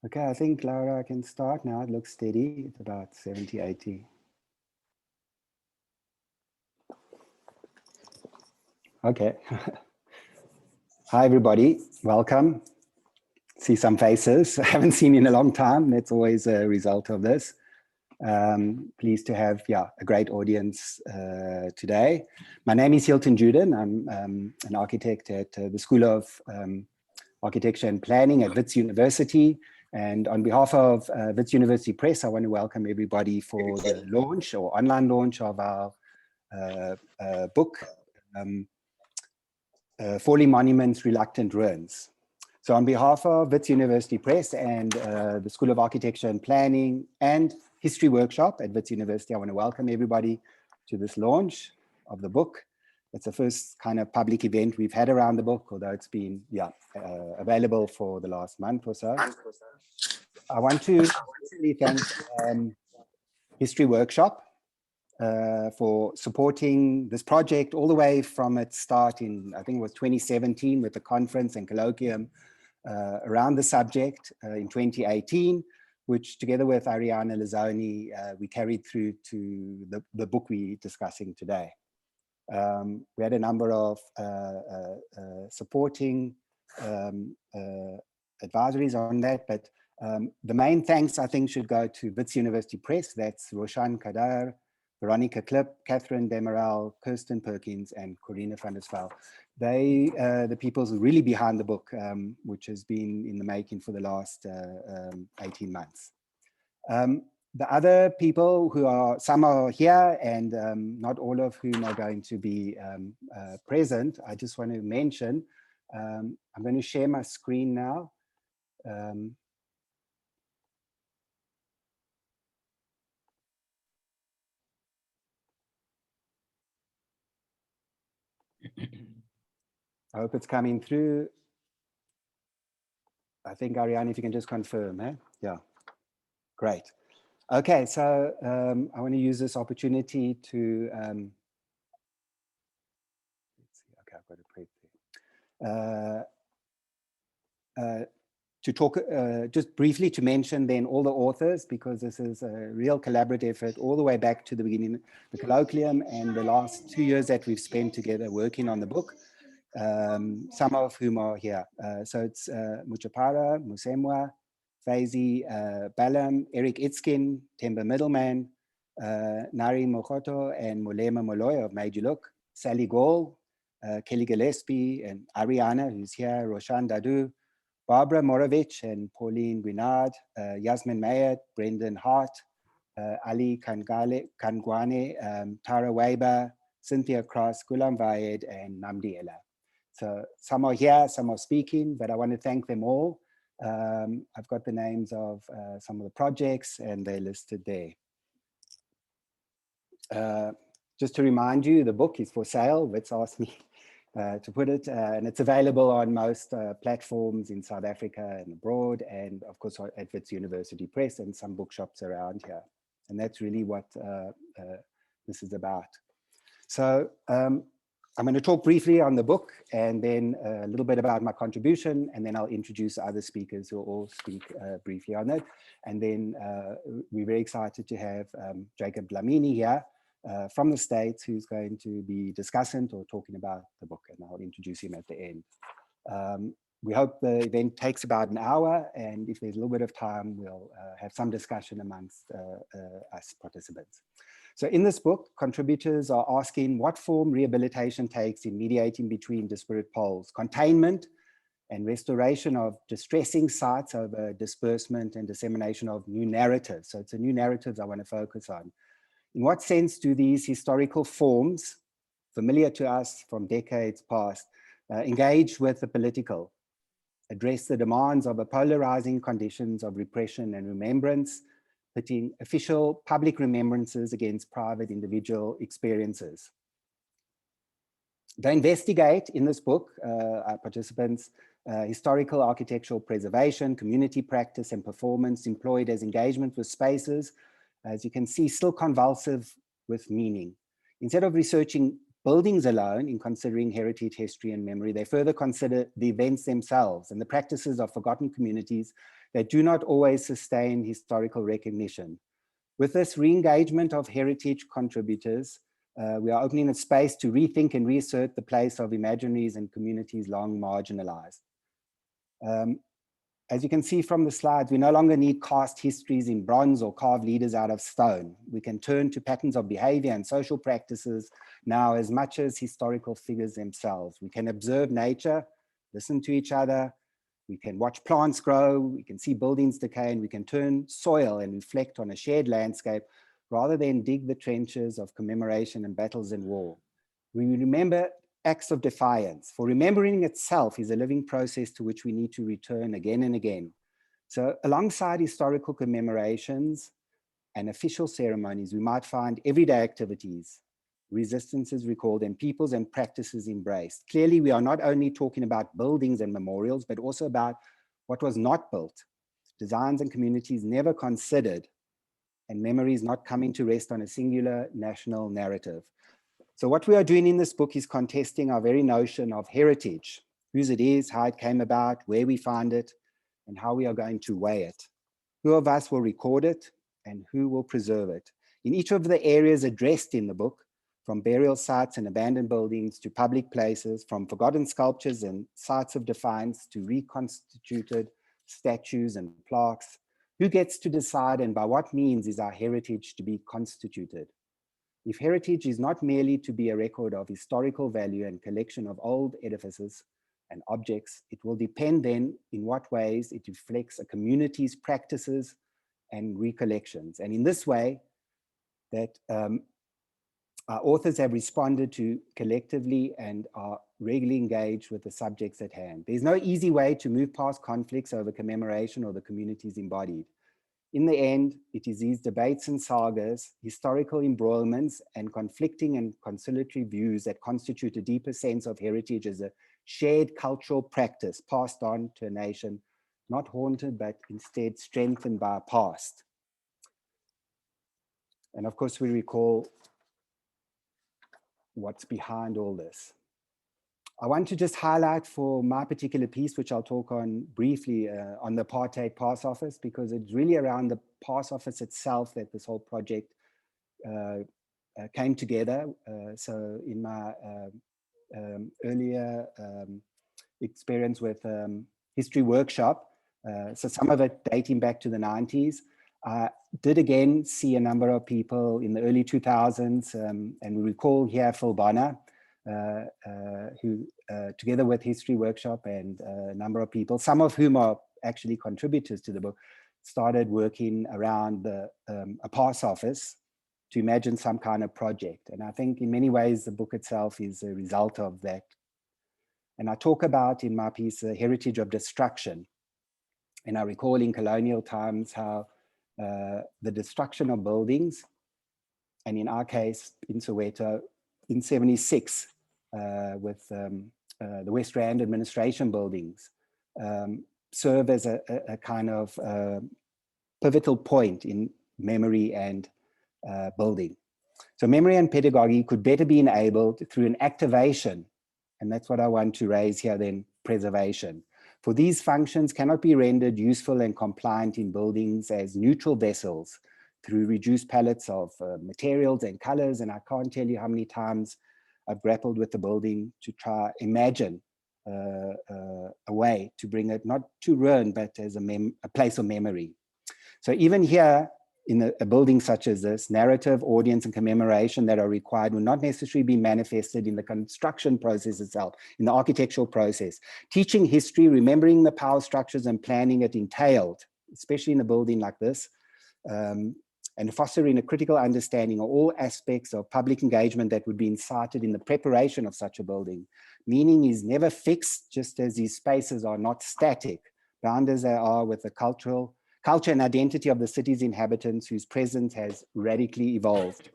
Okay, I think Laura, I can start now. It looks steady. It's about 70, 80. Okay. Hi, everybody. Welcome. See some faces I haven't seen in a long time. That's always a result of this. Pleased to have, a great audience today. My name is Hilton Judin. I'm an architect at the School of Architecture and Planning at Wits University. And on behalf of Wits University Press, I want to welcome everybody for the launch or online launch of our book, Falling Monuments, Reluctant Ruins. So on behalf of Wits University Press and the School of Architecture and Planning and History Workshop at Wits University, I want to welcome everybody to this launch of the book. It's the first kind of public event we've had around the book, although it's been available for the last month or so. I want to really thank History Workshop for supporting this project all the way from its start in, I think it was 2017 with the conference and colloquium around the subject in 2018, which together with Ariana Lozani, we carried through to the book we're discussing today. We had a number of supporting advisories on that, but the main thanks I think should go to Wits University Press. That's Roshan Kadar, Veronica Klipp, Catherine Demerel, Kirsten Perkins, and Corina van der Spel. They, the people who are really behind the book, which has been in the making for the last 18 months. The other people who are, some are here and not all of whom are going to be present, I just want to mention, I'm going to share my screen now. I hope it's coming through. I think, Ariana, if you can just confirm, eh? Yeah, great. Okay, so I want to use this opportunity to, let's see, okay, I've got a prep there. To talk, just briefly to mention then all the authors, because this is a real collaborative effort all the way back to the beginning, the colloquium and the last 2 years that we've spent together working on the book, some of whom are here. So it's Mucha, Musemwa, Faizi Balam, Eric Itzkin, Temba Middleman, Nari Mokoto and Mulema Moloy of Made You Look, Sally Gall, Kelly Gillespie and Ariana, who's here, Roshan Dadu, Barbara Morovich and Pauline Guinard, Yasmin Mayat, Brendan Hart, Ali Kangwane, Tara Weber, Cynthia Cross, Gulam Vayed, and Nnamdi Elleh. So some are here, some are speaking, but I want to thank them all. I've got the names of some of the projects and they're listed there. Just to remind you, the book is for sale. Wits asked me to put it, and it's available on most platforms in South Africa and abroad, and of course at Wits University Press and some bookshops around here. And that's really what this is about. So I'm going to talk briefly on the book and then a little bit about my contribution, and then I'll introduce other speakers who will all speak briefly on it. And then we're very excited to have Jacob Dlamini here from the States, who's going to be discussant or talking about the book, and I'll introduce him at the end. We hope the event takes about an hour, and if there's a little bit of time, we'll have some discussion amongst us participants. So in this book, contributors are asking what form rehabilitation takes in mediating between disparate poles, containment and restoration of distressing sites over disbursement and dissemination of new narratives. So it's a new narratives I want to focus on. In what sense do these historical forms, familiar to us from decades past, engage with the political, address the demands of a polarizing conditions of repression and remembrance, pitting official public remembrances against private individual experiences? They investigate in this book, our participants, historical architectural preservation, community practice and performance employed as engagement with spaces, as you can see, still convulsive with meaning. Instead of researching buildings alone in considering heritage, history, and memory. They further consider the events themselves and the practices of forgotten communities that do not always sustain historical recognition. With this re-engagement of heritage contributors, we are opening a space to rethink and reassert the place of imaginaries and communities long marginalized. As you can see from the slides, we no longer need cast histories in bronze or carve leaders out of stone. We can turn to patterns of behavior and social practices now as much as historical figures themselves. We can observe nature, listen to each other, we can watch plants grow, we can see buildings decay, and we can turn soil and reflect on a shared landscape rather than dig the trenches of commemoration and battles and war. We remember acts of defiance, for remembering itself is a living process to which we need to return again and again. So alongside historical commemorations and official ceremonies, we might find everyday activities, resistances recalled, and peoples and practices embraced. Clearly, we are not only talking about buildings and memorials, but also about what was not built, designs and communities never considered, and memories not coming to rest on a singular national narrative. So what we are doing in this book is contesting our very notion of heritage, whose it is, how it came about, where we find it, and how we are going to weigh it. Who of us will record it, and who will preserve it? In each of the areas addressed in the book, from burial sites and abandoned buildings to public places, from forgotten sculptures and sites of defiance to reconstituted statues and plaques, who gets to decide and by what means is our heritage to be constituted? If heritage is not merely to be a record of historical value and collection of old edifices and objects, it will depend then in what ways it reflects a community's practices and recollections. And in this way, that our authors have responded to collectively and are regularly engaged with the subjects at hand. There's no easy way to move past conflicts over commemoration or the communities embodied. In the end, it is these debates and sagas, historical embroilments, and conflicting and conciliatory views that constitute a deeper sense of heritage as a shared cultural practice passed on to a nation, not haunted, but instead strengthened by our past. And of course, we recall what's behind all this. I want to just highlight for my particular piece, which I'll talk on briefly on the Apartheid Pass Office, because it's really around the Pass Office itself that this whole project came together. So in my earlier experience with History Workshop, so some of it dating back to the 90s, I did again see a number of people in the early 2000s, and we recall here Phil Bonner, who together with History Workshop and a number of people, some of whom are actually contributors to the book, started working around the a pass office to imagine some kind of project. And I think in many ways, the book itself is a result of that. And I talk about in my piece, the heritage of destruction. And I recall in colonial times how the destruction of buildings, and in our case, in Soweto, in 76, with the West Rand administration buildings, serve as a kind of pivotal point in memory and building. So memory and pedagogy could better be enabled through an activation, and that's what I want to raise here then, preservation. For these functions cannot be rendered useful and compliant in buildings as neutral vessels through reduced palettes of materials and colors. And I can't tell you how many times I've grappled with the building to try imagine a way to bring it not to ruin, but as a place of memory. So even here in a building such as this, narrative, audience, and commemoration that are required will not necessarily be manifested in the construction process itself, in the architectural process. Teaching history, remembering the power structures and planning it entailed, especially in a building like this, and fostering a critical understanding of all aspects of public engagement that would be incited in the preparation of such a building. Meaning is never fixed, just as these spaces are not static, bound as they are with the culture and identity of the city's inhabitants whose presence has radically evolved.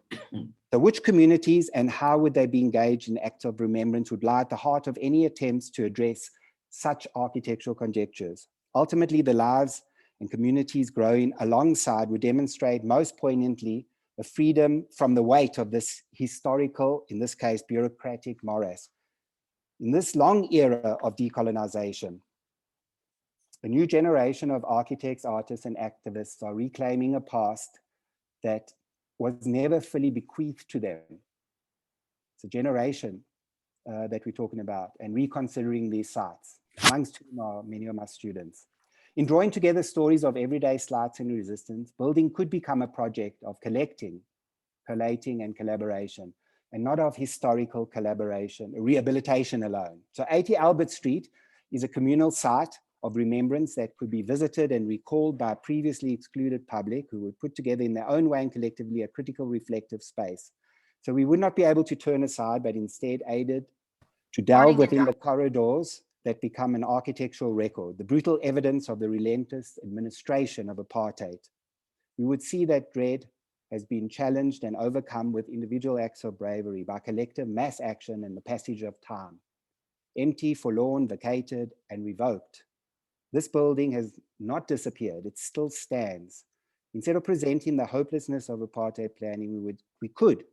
So which communities and how would they be engaged in acts of remembrance would lie at the heart of any attempts to address such architectural conjectures. Ultimately, the lives and communities growing alongside would demonstrate most poignantly a freedom from the weight of this historical, in this case, bureaucratic morass. In this long era of decolonization, a new generation of architects, artists, and activists are reclaiming a past that was never fully bequeathed to them. It's a generation that we're talking about, and reconsidering these sites, amongst whom are many of my students. In drawing together stories of everyday slights and resistance, building could become a project of collecting, collating, and collaboration, and not of historical collaboration, rehabilitation alone. So 80 Albert Street is a communal site of remembrance that could be visited and recalled by a previously excluded public who would put together in their own way and collectively a critical reflective space. So we would not be able to turn aside, but instead aided to delve within the corridors that become an architectural record, the brutal evidence of the relentless administration of apartheid. We would see that dread has been challenged and overcome with individual acts of bravery by collective mass action and the passage of time. Empty, forlorn, vacated, and revoked. This building has not disappeared, it still stands. Instead of presenting the hopelessness of apartheid planning, we could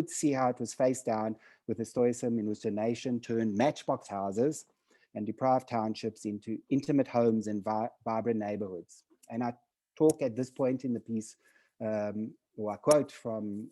see how it was faced down with the stoicism in which the nation turned matchbox houses and deprived townships into intimate homes and vibrant neighborhoods. And I talk at this point in the piece, or I quote from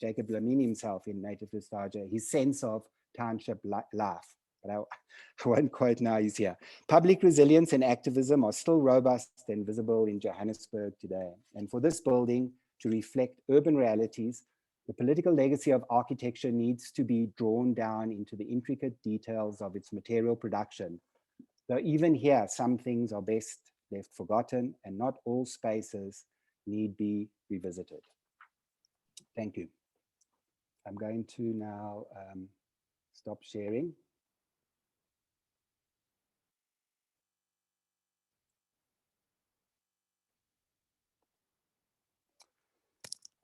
Jacob Dlamini himself in Native Nostalgia, his sense of township life. But I won't quote now, he's here. Public resilience and activism are still robust and visible in Johannesburg today. And for this building to reflect urban realities, the political legacy of architecture needs to be drawn down into the intricate details of its material production. Though even here, some things are best left forgotten and not all spaces need be revisited. Thank you. I'm going to now stop sharing.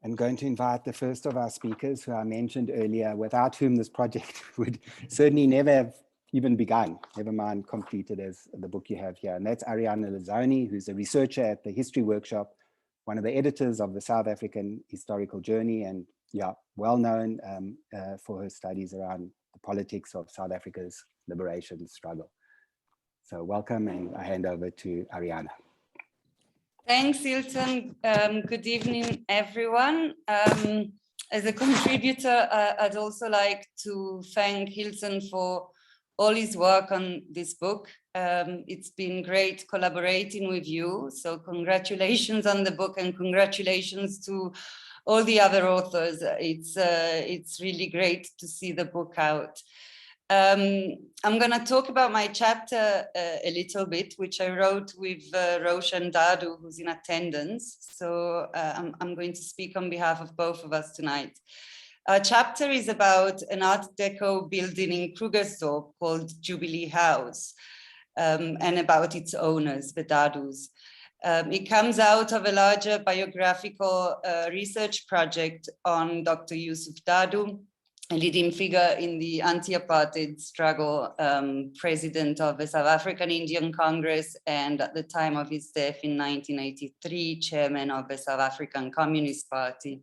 I'm going to invite the first of our speakers, who I mentioned earlier, without whom this project would certainly never have even begun, never mind completed as the book you have here. And that's Ariana Lozani, who's a researcher at the History Workshop, one of the editors of the South African Historical Journey, and well known for her studies around the politics of South Africa's liberation struggle. So welcome, and I hand over to Ariana. Thanks, Hilton. Good evening, everyone. As a contributor, I'd also like to thank Hilton for all his work on this book. It's been great collaborating with you. So congratulations on the book, and congratulations to all the other authors. It's really great to see the book out. I'm going to talk about my chapter a little bit, which I wrote with Roshan Dadu, who's in attendance. So I'm going to speak on behalf of both of us tonight. Our chapter is about an Art Deco building in Krugersdorp called Jubilee House, and about its owners, the Dadus. It comes out of a larger biographical research project on Dr. Yusuf Dadu, a leading figure in the anti-apartheid struggle, president of the South African Indian Congress, and at the time of his death in 1983, chairman of the South African Communist Party.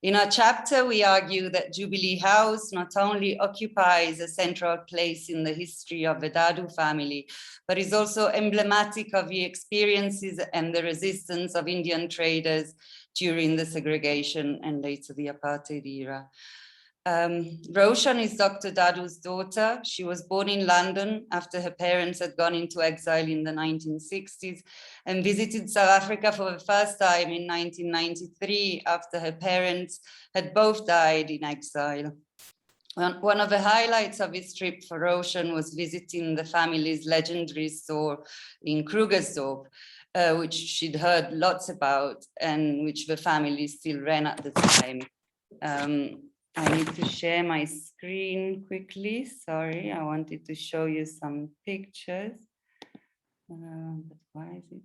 In our chapter, we argue that Jubilee House not only occupies a central place in the history of the Dadu family, but is also emblematic of the experiences and the resistance of Indian traders during the segregation and later the apartheid era. Roshan is Dr. Dadu's daughter. She was born in London after her parents had gone into exile in the 1960s and visited South Africa for the first time in 1993 after her parents had both died in exile. One of the highlights of his trip for Roshan was visiting the family's legendary store in Krugersdorp, which she'd heard lots about and which the family still ran at the time. I need to share my screen quickly. Sorry, I wanted to show you some pictures. But why is it?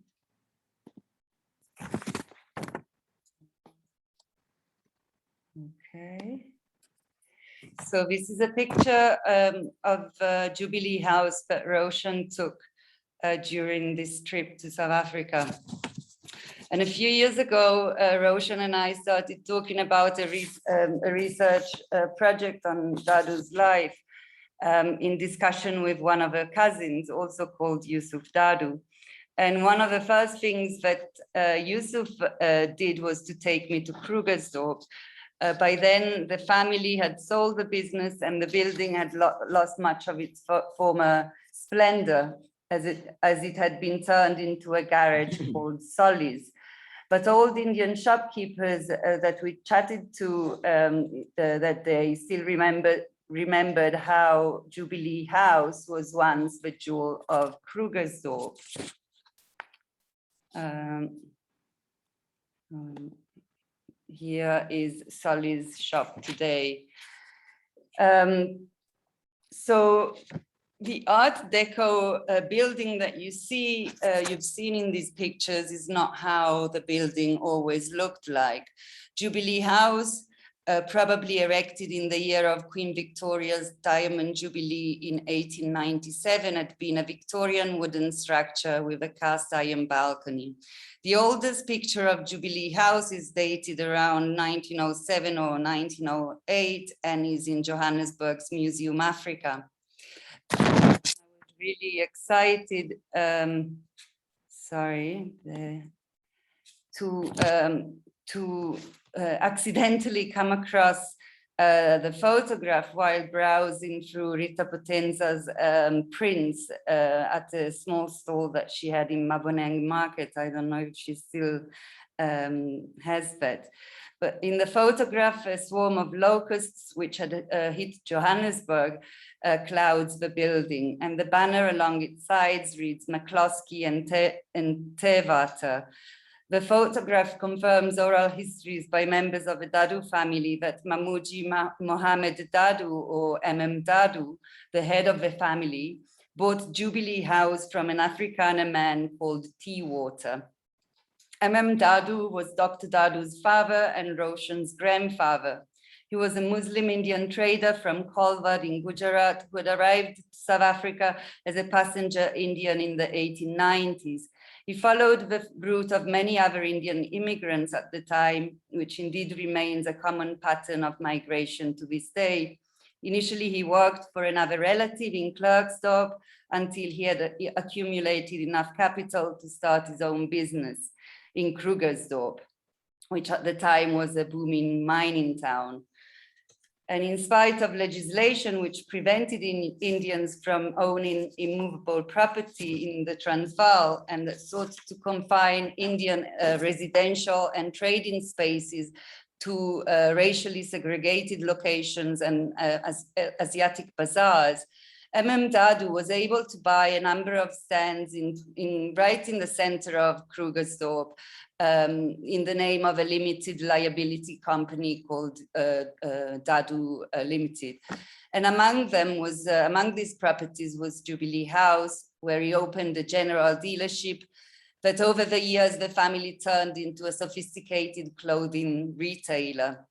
Okay. So this is a picture of Jubilee House that Roshan took during this trip to South Africa. And a few years ago, Roshan and I started talking about a research project on Dadu's life in discussion with one of her cousins, also called Yusuf Dadu. And one of the first things that Yusuf did was to take me to Krugersdorp. By then, the family had sold the business and the building had lost much of its former splendor as it had been turned into a garage called Solly's. But old Indian shopkeepers that we chatted to, that they still remembered how Jubilee House was once the jewel of Krugersdorp. Here is Solly's shop today. So the Art Deco building that you've seen in these pictures is not how the building always looked like. Jubilee House, probably erected in the year of Queen Victoria's Diamond Jubilee in 1897, had been a Victorian wooden structure with a cast iron balcony. The oldest picture of Jubilee House is dated around 1907 or 1908 and is in Johannesburg's Museum Africa. I was really excited, to accidentally come across the photograph while browsing through Rita Potenza's prints at a small stall that she had in Maboneng Market. I don't know if she still has that. But in the photograph, a swarm of locusts, which had hit Johannesburg, clouds the building, and the banner along its sides reads McCloskey and Tewater. The photograph confirms oral histories by members of the Dadu family that Mamuji Mohammed Dadu, or Dadu, the head of the family, bought Jubilee House from an Afrikaner man called Tewater. Dadu was Dr. Dadu's father and Roshan's grandfather. He was a Muslim Indian trader from Kolvad in Gujarat who had arrived to South Africa as a passenger Indian in the 1890s. He followed the route of many other Indian immigrants at the time, which indeed remains a common pattern of migration to this day. Initially, he worked for another relative in Klerksdorp until he had accumulated enough capital to start his own business in Krugersdorp, which at the time was a booming mining town. And in spite of legislation which prevented Indians from owning immovable property in the Transvaal and that sought to confine Indian residential and trading spaces to racially segregated locations and Asiatic bazaars, Dadu was able to buy a number of stands right in the center of Krugersdorp, in the name of a limited liability company called Dadu Limited. And among these properties was Jubilee House, where he opened a general dealership that over the years the family turned into a sophisticated clothing retailer.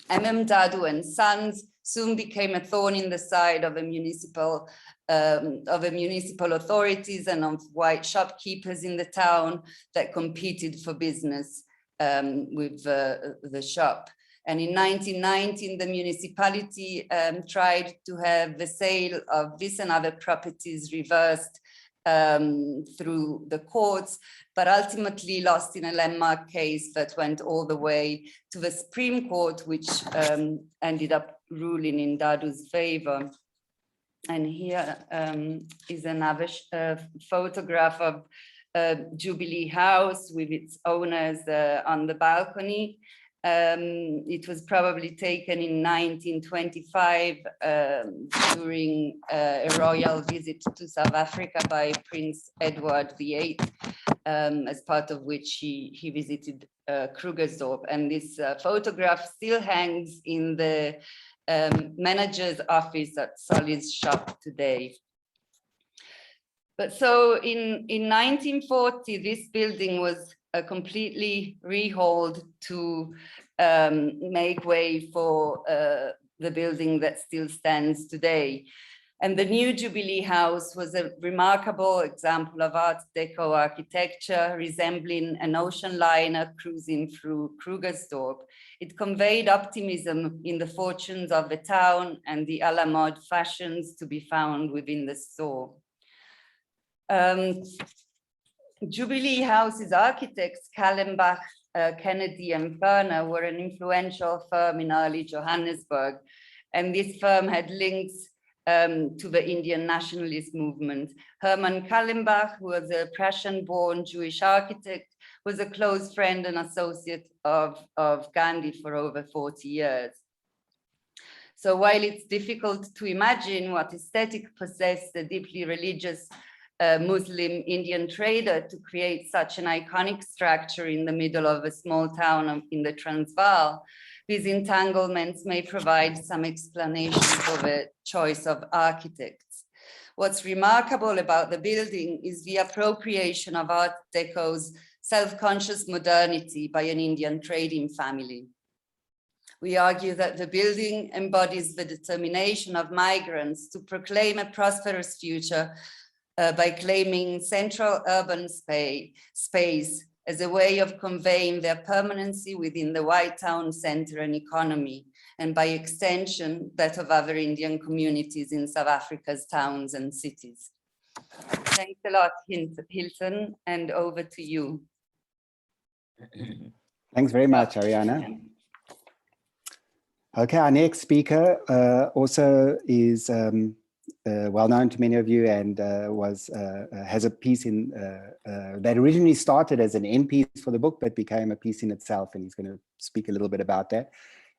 Dadu and Sons soon became a thorn in the side of municipal authorities and of white shopkeepers in the town that competed for business with the shop. And in 1919, the municipality tried to have the sale of this and other properties reversed through the courts, but ultimately lost in a landmark case that went all the way to the Supreme Court, which ended up ruling in Dadu's favor. And here is another photograph of Jubilee House with its owners on the balcony. It was probably taken in 1925 during a royal visit to South Africa by Prince Edward VIII, as part of which he visited Krugersdorp. And this photograph still hangs in the manager's office at Solly's shop today. But so in 1940, this building was completely rehauled to make way for the building that still stands today. And the new Jubilee House was a remarkable example of Art Deco architecture, resembling an ocean liner cruising through Krugersdorp. It conveyed optimism in the fortunes of the town and the a la mode fashions to be found within the store. Jubilee House's architects, Kallenbach, Kennedy, and Ferner, were an influential firm in early Johannesburg. And this firm had links to the Indian nationalist movement. Hermann Kallenbach, who was a Prussian-born Jewish architect, was a close friend and associate of Gandhi for over 40 years. So while it's difficult to imagine what aesthetic possessed the deeply religious Muslim Indian trader to create such an iconic structure in the middle of a small town in the Transvaal, these entanglements may provide some explanation for the choice of architects. What's remarkable about the building is the appropriation of Art Deco's self-conscious modernity by an Indian trading family. We argue that the building embodies the determination of migrants to proclaim a prosperous future by claiming central urban space as a way of conveying their permanency within the white town center and economy, and by extension, that of other Indian communities in South Africa's towns and cities. Thanks a lot, Hilton, and over to you. Thanks very much, Arianna. Okay, our next speaker also is well known to many of you, and has a piece in that originally started as an end piece for the book, but became a piece in itself, and he's going to speak a little bit about that.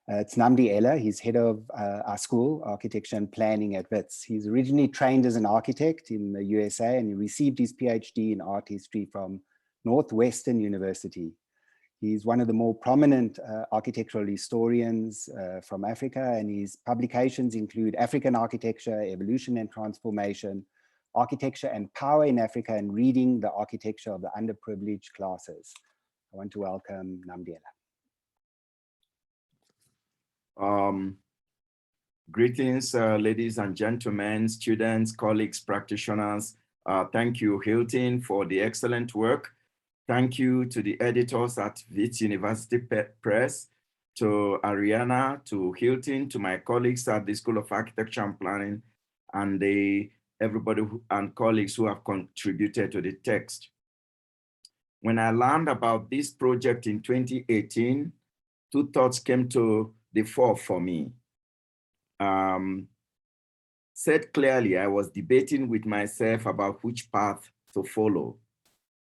It's Nnamdi Elleh. He's head of our school, Architecture and Planning at Wits. He's originally trained as an architect in the USA, and he received his PhD in art history from Northwestern University. He's one of the more prominent architectural historians from Africa, and his publications include African Architecture, Evolution and Transformation, Architecture and Power in Africa, and Reading the Architecture of the Underprivileged Classes. I want to welcome Nnamdi Elleh. Greetings, ladies and gentlemen, students, colleagues, practitioners. Thank you, Hilton, for the excellent work. Thank you to the editors at Wits University Press, to Arianna, to Hilton, to my colleagues at the School of Architecture and Planning, and everybody and colleagues who have contributed to the text. When I learned about this project in 2018, two thoughts came to the fore for me. Said clearly, I was debating with myself about which path to follow.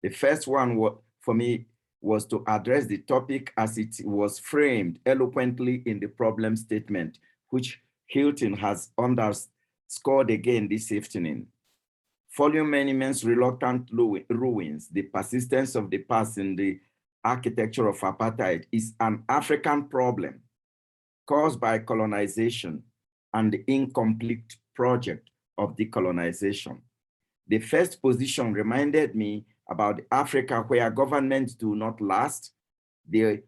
The first one for me was to address the topic as it was framed eloquently in the problem statement, which Hilton has underscored again this evening. Following many men's reluctant ruins, the persistence of the past in the architecture of apartheid is an African problem caused by colonization and the incomplete project of decolonization. The first position reminded me about Africa where governments do not last, the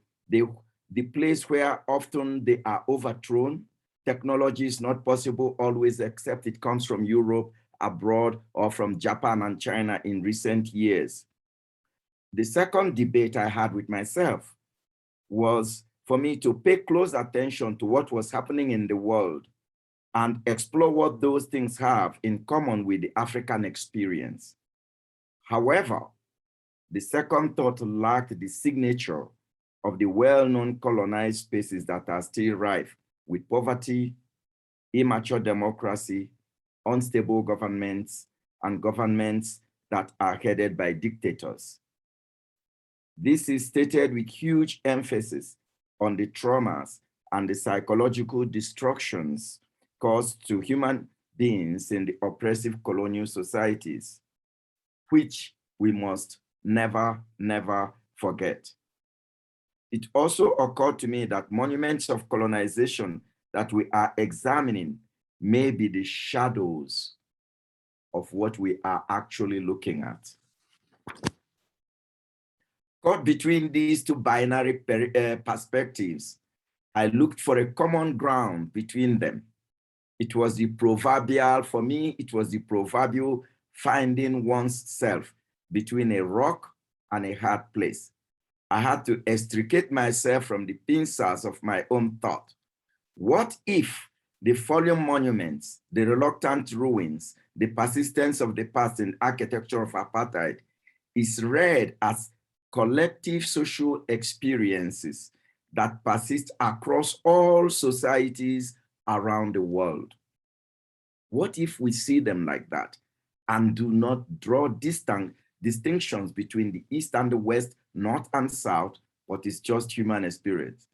place where often they are overthrown. Technology is not possible always, except it comes from Europe, abroad, or from Japan and China in recent years. The second debate I had with myself was for me to pay close attention to what was happening in the world and explore what those things have in common with the African experience. However, the second thought lacked the signature of the well-known colonized spaces that are still rife with poverty, immature democracy, unstable governments, and governments that are headed by dictators. This is stated with huge emphasis on the traumas and the psychological destructions caused to human beings in the oppressive colonial societies, which we must never, never forget. It also occurred to me that monuments of colonization that we are examining may be the shadows of what we are actually looking at. Caught between these two binary perspectives, I looked for a common ground between them. It was the proverbial, for me, it was the proverbial finding one's self between a rock and a hard place. I had to extricate myself from the pincers of my own thought. What if the fallen monuments, the reluctant ruins, the persistence of the past in architecture of apartheid is read as collective social experiences that persist across all societies around the world? What if we see them like that and do not draw distinctions between the East and the West, North and South, but it's just human experience?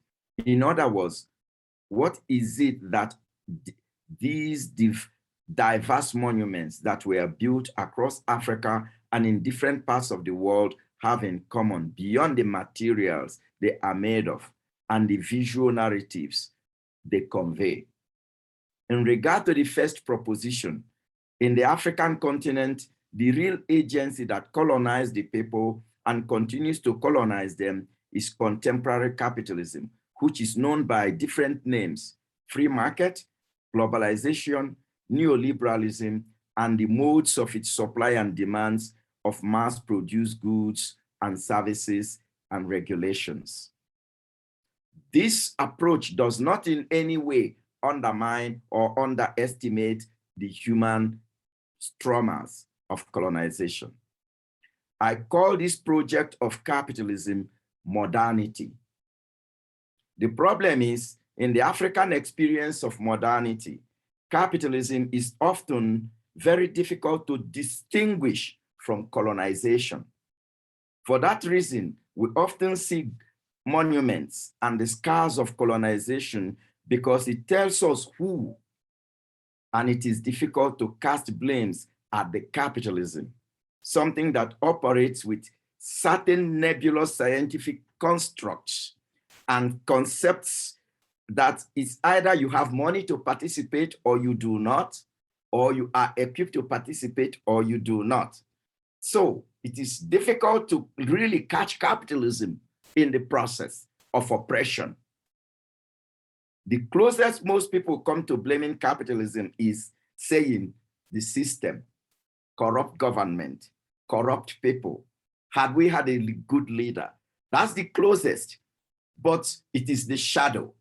In other words, what is it that these diverse monuments that were built across Africa and in different parts of the world have in common beyond the materials they are made of and the visual narratives they convey? In regard to the first proposition, in the African continent, the real agency that colonized the people and continues to colonize them is contemporary capitalism, which is known by different names: free market, globalization, neoliberalism, and the modes of its supply and demands of mass-produced goods and services and regulations. This approach does not in any way undermine or underestimate the human traumas of colonization. I call this project of capitalism modernity. The problem is, in the African experience of modernity, capitalism is often very difficult to distinguish from colonization. For that reason, we often see monuments and the scars of colonization because it tells us who, and it is difficult to cast blames at the capitalism, something that operates with certain nebulous scientific constructs and concepts that it's either you have money to participate or you do not, or you are equipped to participate or you do not. So it is difficult to really catch capitalism in the process of oppression. The closest most people come to blaming capitalism is saying the system, corrupt government, corrupt people. Had we had a good leader? That's the closest, but it is the shadow.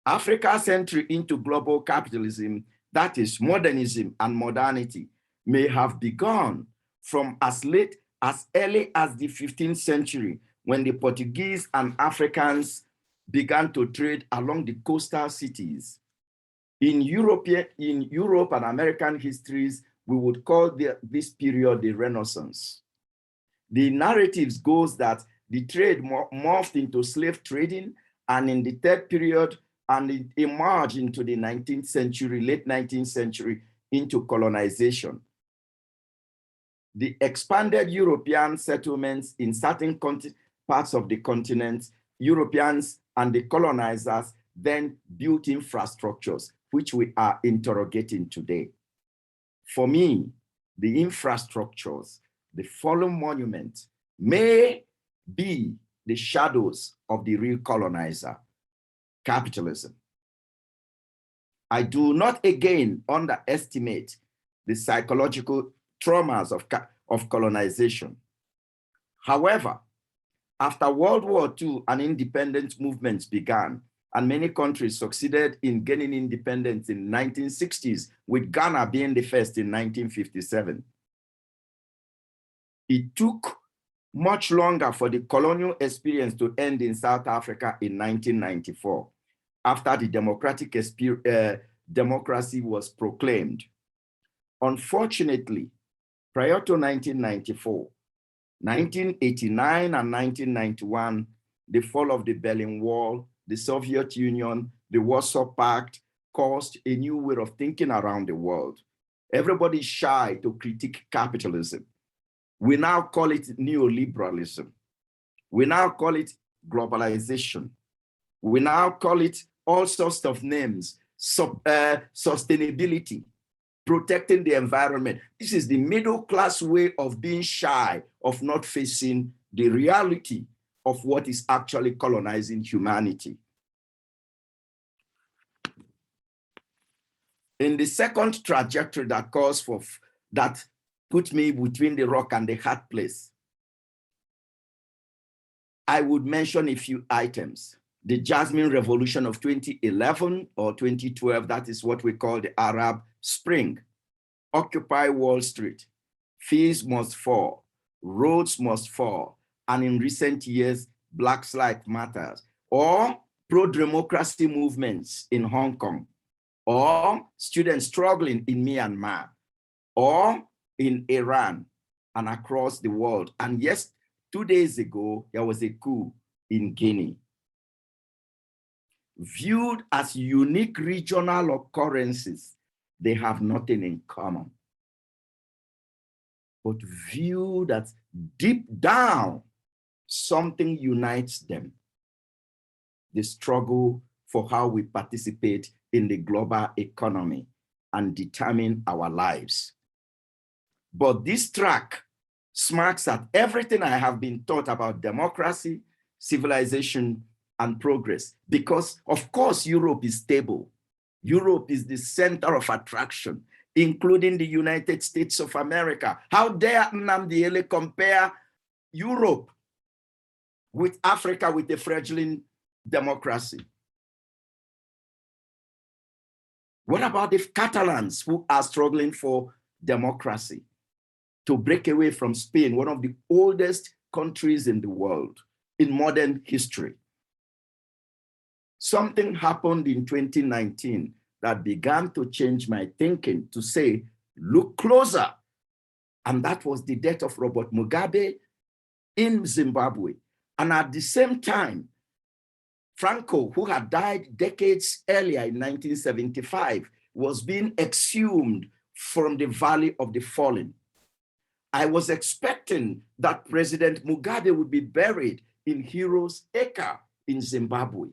Africa's entry into global capitalism, that is modernism and modernity, may have begun from as early as the 15th century, when the Portuguese and Africans began to trade along the coastal cities. In Europe and American histories, we would call this period the Renaissance. The narratives goes that the trade morphed into slave trading, and in the third period, and it emerged into the 19th century, late 19th century, into colonization. The expanded European settlements in certain parts of the continent, Europeans and the colonizers then built infrastructures, which we are interrogating today. For me, the infrastructures, the fallen monuments, may be the shadows of the real colonizer, capitalism. I do not again underestimate the psychological traumas of colonization. However, after World War II, an independence movement began, and many countries succeeded in gaining independence in the 1960s, with Ghana being the first in 1957. It took much longer for the colonial experience to end in South Africa in 1994, after the democracy was proclaimed. Unfortunately, prior to 1994, 1989 and 1991, the fall of the Berlin Wall, the Soviet Union, the Warsaw Pact caused a new way of thinking around the world. Everybody is shy to critique capitalism. We now call it neoliberalism. We now call it globalization. We now call it all sorts of names, sustainability, protecting the environment. This is the middle class way of being shy, of not facing the reality of what is actually colonizing humanity. In the second trajectory that calls for, that put me between the rock and the hard place, I would mention a few items. The Jasmine Revolution of 2011 or 2012, that is what we call the Arab Spring. Occupy Wall Street, fees must fall, roads must fall, and in recent years, Black Lives Matter, or pro-democracy movements in Hong Kong, or students struggling in Myanmar, or in Iran and across the world. And yes, 2 days ago, there was a coup in Guinea. Viewed as unique regional occurrences, they have nothing in common. But viewed as deep down, something unites them. The struggle for how we participate in the global economy and determine our lives. But this track smacks at everything I have been taught about democracy, civilization, and progress, because of course Europe is stable. Europe is the center of attraction, including the United States of America. How dare Nnamdi compare Europe with Africa with a fledgling democracy? What about the Catalans who are struggling for democracy to break away from Spain, one of the oldest countries in the world in modern history? Something happened in 2019 that began to change my thinking to say, look closer. And that was the death of Robert Mugabe in Zimbabwe. And at the same time, Franco, who had died decades earlier in 1975, was being exhumed from the Valley of the Fallen. I was expecting that President Mugabe would be buried in Heroes Acre in Zimbabwe.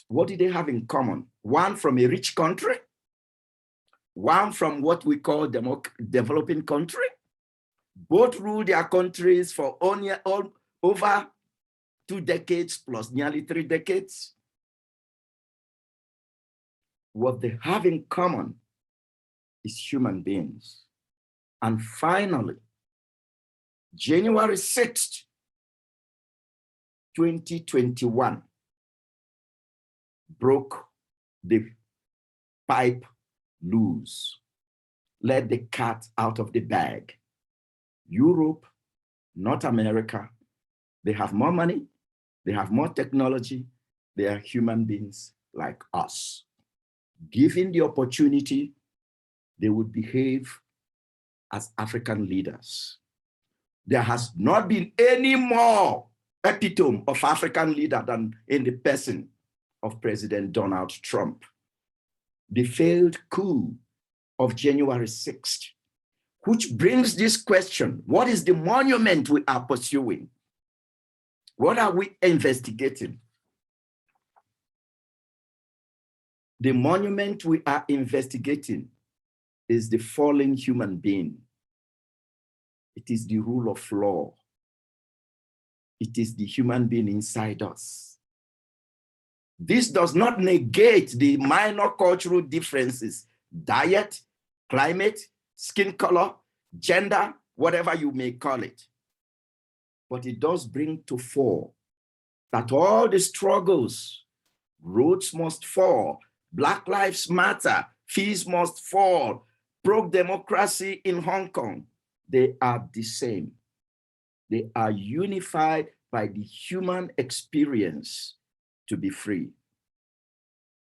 What did they have in common? One from a rich country, one from what we call developing country. Both ruled their countries for only over 2 decades plus nearly 3 decades. What they have in common is human beings. And finally, January 6th, 2021, broke the pipe loose, let the cat out of the bag. Europe, North America, they have more money, they have more technology, they are human beings like us. Given the opportunity, they would behave as African leaders. There has not been any more epitome of African leader than in the person of President Donald Trump. The failed coup of January 6th, which brings this question: what is the monument we are pursuing? What are we investigating? The monument we are investigating is the fallen human being. It is the rule of law. It is the human being inside us. This does not negate the minor cultural differences: diet, climate, skin color, gender, whatever you may call it. But it does bring to fore that all the struggles, roads must fall, Black Lives Matter, fees must fall, pro-democracy in Hong Kong, they are the same. They are unified by the human experience to be free.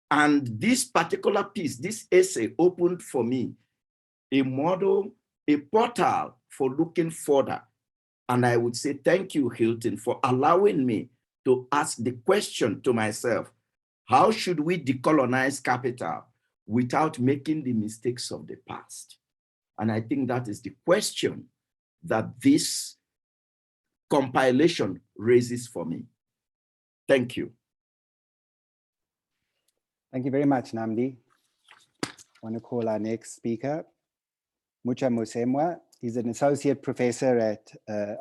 And this particular piece, this essay opened for me a model, a portal for looking further. And I would say thank you, Hilton, for allowing me to ask the question to myself: how should we decolonize capital without making the mistakes of the past? And I think that is the question that this compilation raises for me. Thank you. Thank you very much, Nnamdi. I want to call our next speaker, Mucha Musemwa. He's an associate professor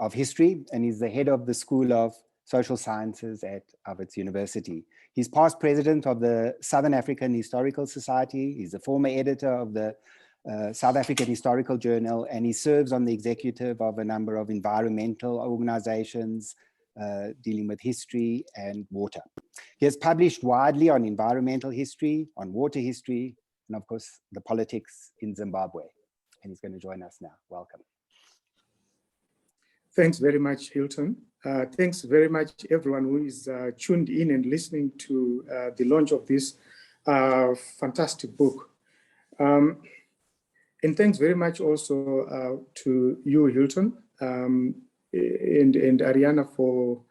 of history, and he's the head of the School of social sciences at Wits University. He's past president of the Southern African Historical Society. He's a former editor of the South African Historical Journal, and he serves on the executive of a number of environmental organizations dealing with history and water. He has published widely on environmental history, on water history, and of course, the politics in Zimbabwe. And he's going to join us now. Welcome. Thanks very much, Hilton. Thanks very much, everyone who is tuned in and listening to the launch of this fantastic book. And thanks very much also to you, Hilton, and Arianna for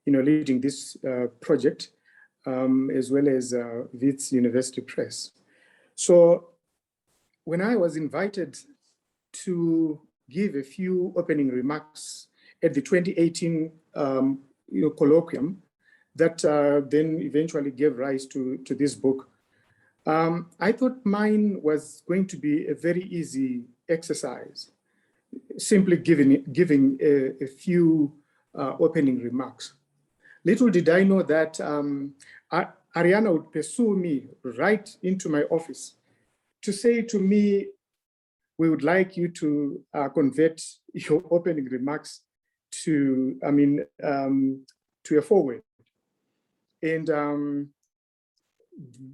leading this project, as well as Wits University Press. So when I was invited to give a few opening remarks at the 2018 colloquium that then eventually gave rise to this book, I thought mine was going to be a very easy exercise, simply giving a few opening remarks. Little did I know that Arianna would pursue me right into my office to say to me, we would like you to convert your opening remarks to, to a foreword. And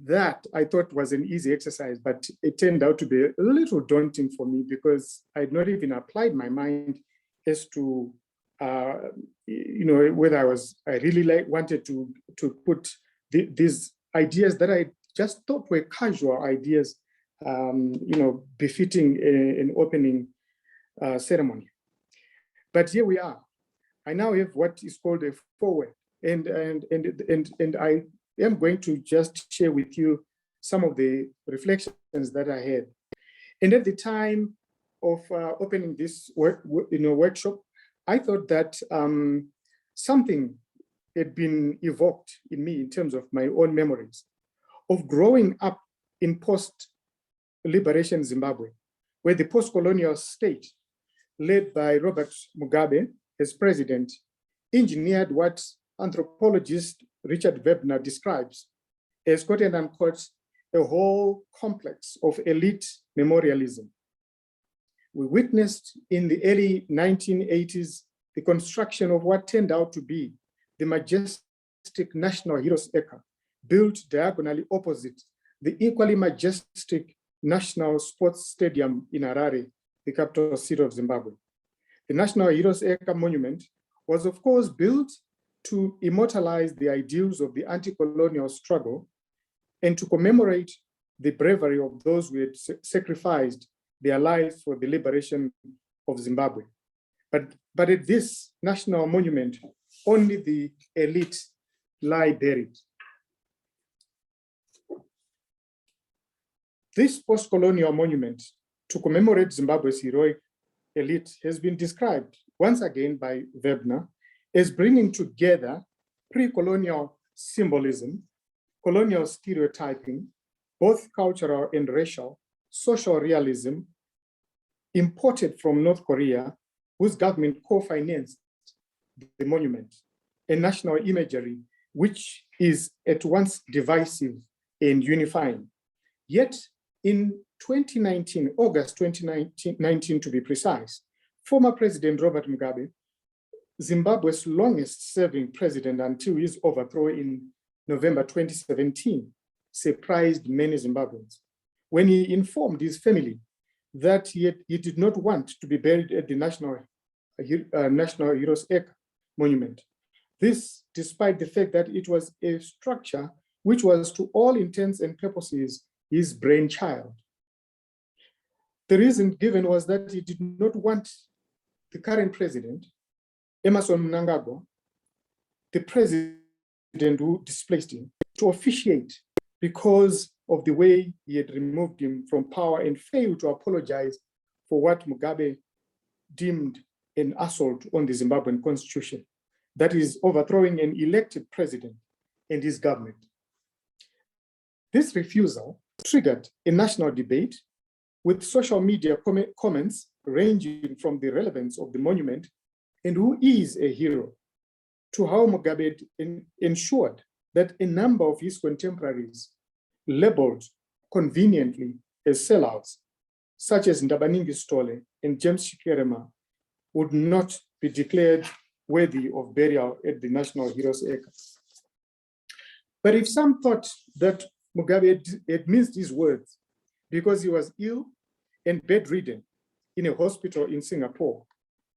that I thought was an easy exercise, but it turned out to be a little daunting for me because I had not even applied my mind as to, whether I really wanted to put these ideas that I just thought were casual ideas, befitting an opening ceremony. But here we are. I now have what is called a foreword, and I am going to just share with you some of the reflections that I had. And at the time of opening this workshop, I thought that something had been evoked in me in terms of my own memories of growing up in post-liberation Zimbabwe, where the post-colonial state, led by Robert Mugabe as president, engineered what anthropologist Richard Webner describes as, quote and unquote, a whole complex of elite memorialism. We witnessed in the early 1980s the construction of what turned out to be the majestic National Heroes Acre, built diagonally opposite the equally majestic National Sports Stadium in Harare, the capital city of Zimbabwe. The National Heroes Acre monument was, of course, built to immortalize the ideals of the anti-colonial struggle and to commemorate the bravery of those who had sacrificed their lives for the liberation of Zimbabwe. But at this national monument, only the elite lie buried. This post-colonial monument to commemorate Zimbabwe's heroic elite has been described once again by Webner as bringing together pre-colonial symbolism, colonial stereotyping, both cultural and racial, social realism, imported from North Korea, whose government co-financed the monument, and national imagery, which is at once divisive and unifying. Yet in 2019, August 2019 to be precise, former President Robert Mugabe, Zimbabwe's longest serving president until his overthrow in November 2017, surprised many Zimbabweans when he informed his family that he did not want to be buried at the National Heroes Acre monument. This, despite the fact that it was a structure which was, to all intents and purposes, his brainchild. The reason given was that he did not want the current president, Emmerson Mnangagwa, the president who displaced him, to officiate because of the way he had removed him from power and failed to apologize for what Mugabe deemed an assault on the Zimbabwean constitution, that is, overthrowing an elected president and his government. This refusal triggered a national debate with social media comments ranging from the relevance of the monument and who is a hero to how Mugabe ensured that a number of his contemporaries, labeled conveniently as sellouts, such as Dlamini and James Chikerema, would not be declared worthy of burial at the National Heroes Acre. But if some thought that Mugabe had missed his words because he was ill and bedridden in a hospital in Singapore,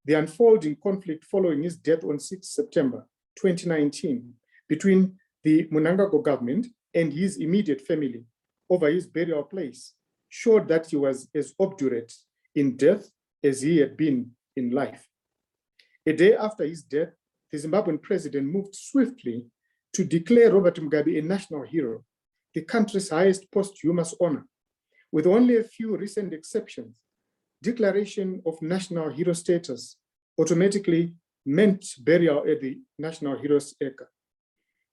the unfolding conflict following his death on 6 September 2019 between the Mnangagwa government and his immediate family over his burial place showed that he was as obdurate in death as he had been in life. A day after his death, the Zimbabwean president moved swiftly to declare Robert Mugabe a national hero, the country's highest posthumous honor. With only a few recent exceptions, declaration of national hero status automatically meant burial at the National Heroes Acre.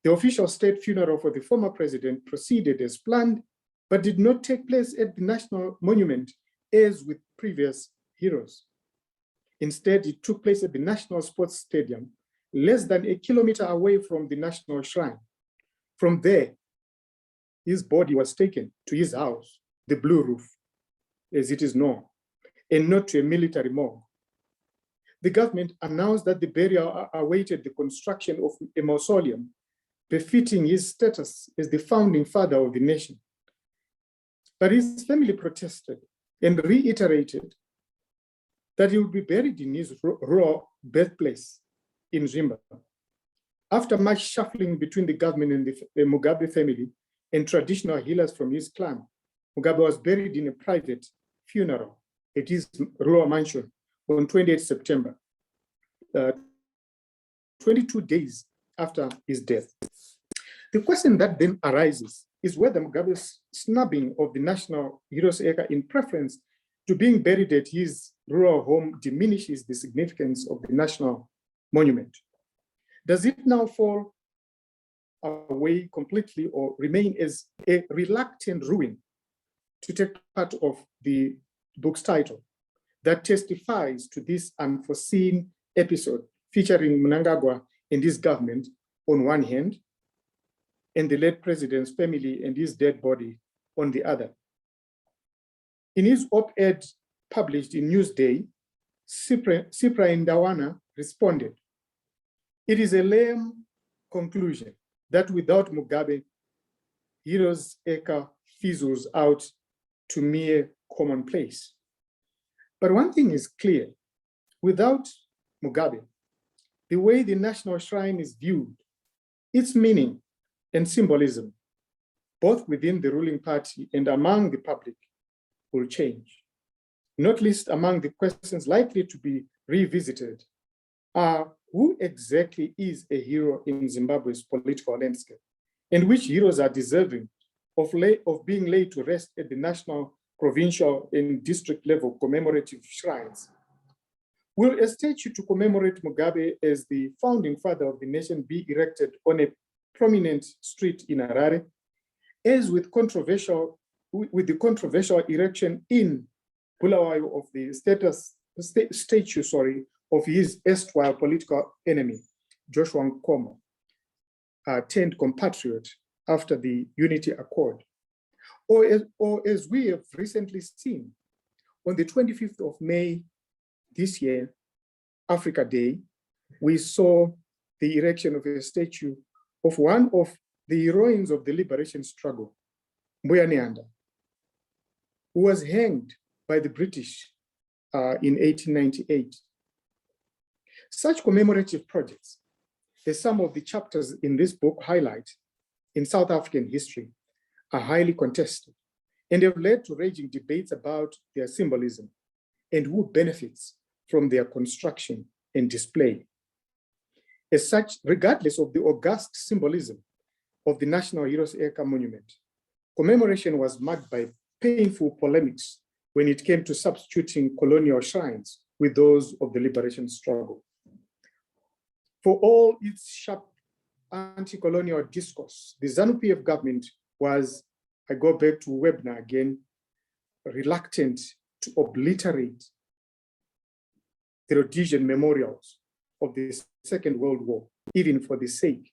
The official state funeral for the former president proceeded as planned, but did not take place at the National Monument as with previous heroes. Instead, it took place at the National Sports Stadium, less than a kilometer away from the National Shrine. From there, his body was taken to his house, the Blue Roof, as it is known, and not to a military morgue. The government announced that the burial awaited the construction of a mausoleum befitting his status as the founding father of the nation. But his family protested and reiterated that he would be buried in his rural birthplace in Zimba. After much shuffling between the government and the Mugabe family and traditional healers from his clan, Mugabe was buried in a private funeral at his rural mansion on 28 September, 22 days after his death. The question that then arises is whether Mugabe's snubbing of the National Heroes Acre in preference to being buried at his rural home diminishes the significance of the national monument. Does it now fall away completely or remain as a reluctant ruin, to take part of the book's title, that testifies to this unforeseen episode featuring Mnangagwa and his government on one hand, and the late president's family and his dead body on the other? In his op-ed published in Newsday, Cyprian Ndawana responded, "It is a lame conclusion that without Mugabe, Heroes Acre fizzles out to mere commonplace. But one thing is clear, without Mugabe, the way the National Shrine is viewed, its meaning and symbolism, both within the ruling party and among the public, will change. Not least among the questions likely to be revisited are who exactly is a hero in Zimbabwe's political landscape, and which heroes are deserving of being laid to rest at the national, provincial, and district level commemorative shrines. Will a statue to commemorate Mugabe as the founding father of the nation be erected on a prominent street in Harare, as with the controversial erection in Bulawayo of the statue of his erstwhile political enemy, Joshua Nkomo, turned compatriot after the Unity Accord? Or as we have recently seen, on the 25th of May this year, Africa Day, we saw the erection of a statue of one of the heroines of the liberation struggle, Mbuyane, who was hanged by the British in 1898. Such commemorative projects, as some of the chapters in this book highlight, in South African history, are highly contested and have led to raging debates about their symbolism and who benefits from their construction and display. As such, regardless of the august symbolism of the National Heroes Acre Monument, commemoration was marked by painful polemics when it came to substituting colonial shrines with those of the liberation struggle. For all its sharp anti-colonial discourse, the ZANU-PF government was, I go back to Webner again, reluctant to obliterate the Rhodesian memorials of the Second World War, even for the sake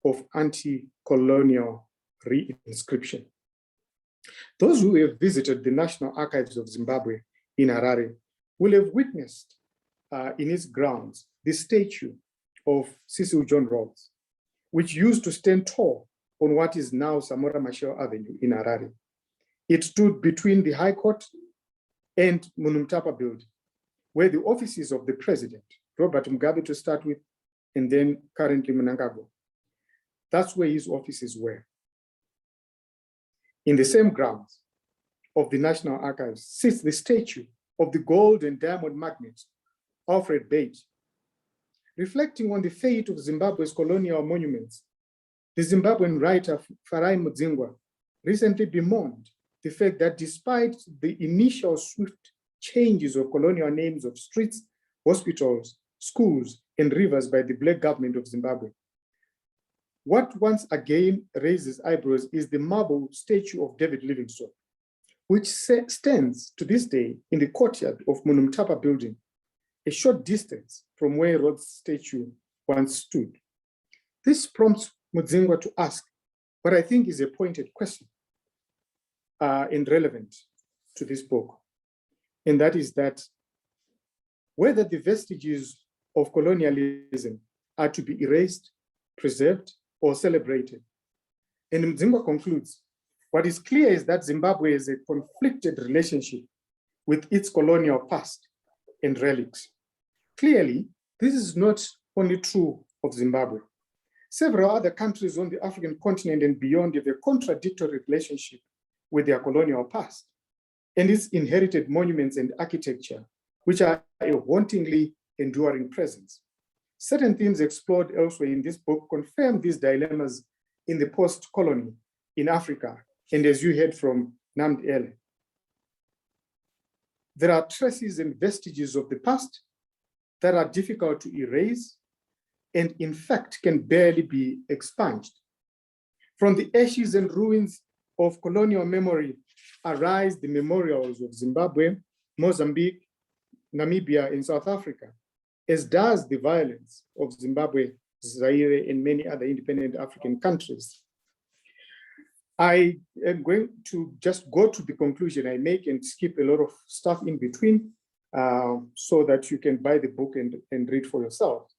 of anti-colonial reinscription. Those who have visited the National Archives of Zimbabwe in Harare will have witnessed in its grounds the statue of Cecil John Rhodes, which used to stand tall on what is now Samora Machel Avenue in Harare. It stood between the High Court and Munumtapa building, where the offices of the president, Robert Mugabe to start with, and then currently Mnangagwa. That's where his offices were. In the same grounds of the National Archives sits the statue of the gold and diamond magnate, Alfred Bate. Reflecting on the fate of Zimbabwe's colonial monuments, the Zimbabwean writer Farai Mudzingwa recently bemoaned the fact that despite the initial swift changes of colonial names of streets, hospitals, schools, and rivers by the Black government of Zimbabwe, what once again raises eyebrows is the marble statue of David Livingstone, which stands to this day in the courtyard of Munumtapa building, a short distance from where Rhodes' statue once stood. This prompts Mudzingwa to ask what I think is a pointed question and relevant to this book, and that is that whether the vestiges of colonialism are to be erased, preserved, or celebrated. And Mudzingwa concludes, what is clear is that Zimbabwe has a conflicted relationship with its colonial past and relics. Clearly, this is not only true of Zimbabwe. Several other countries on the African continent and beyond have a contradictory relationship with their colonial past and its inherited monuments and architecture, which are a hauntingly enduring presence. Certain themes explored elsewhere in this book confirm these dilemmas in the post-colony in Africa, and as you heard from Nnamdi Elleh. There are traces and vestiges of the past that are difficult to erase and in fact can barely be expunged. From the ashes and ruins of colonial memory arise the memorials of Zimbabwe, Mozambique, Namibia, and South Africa, as does the violence of Zimbabwe, Zaire, and many other independent African countries. I am going to just go to the conclusion I make and skip a lot of stuff in between so that you can buy the book and read for yourself.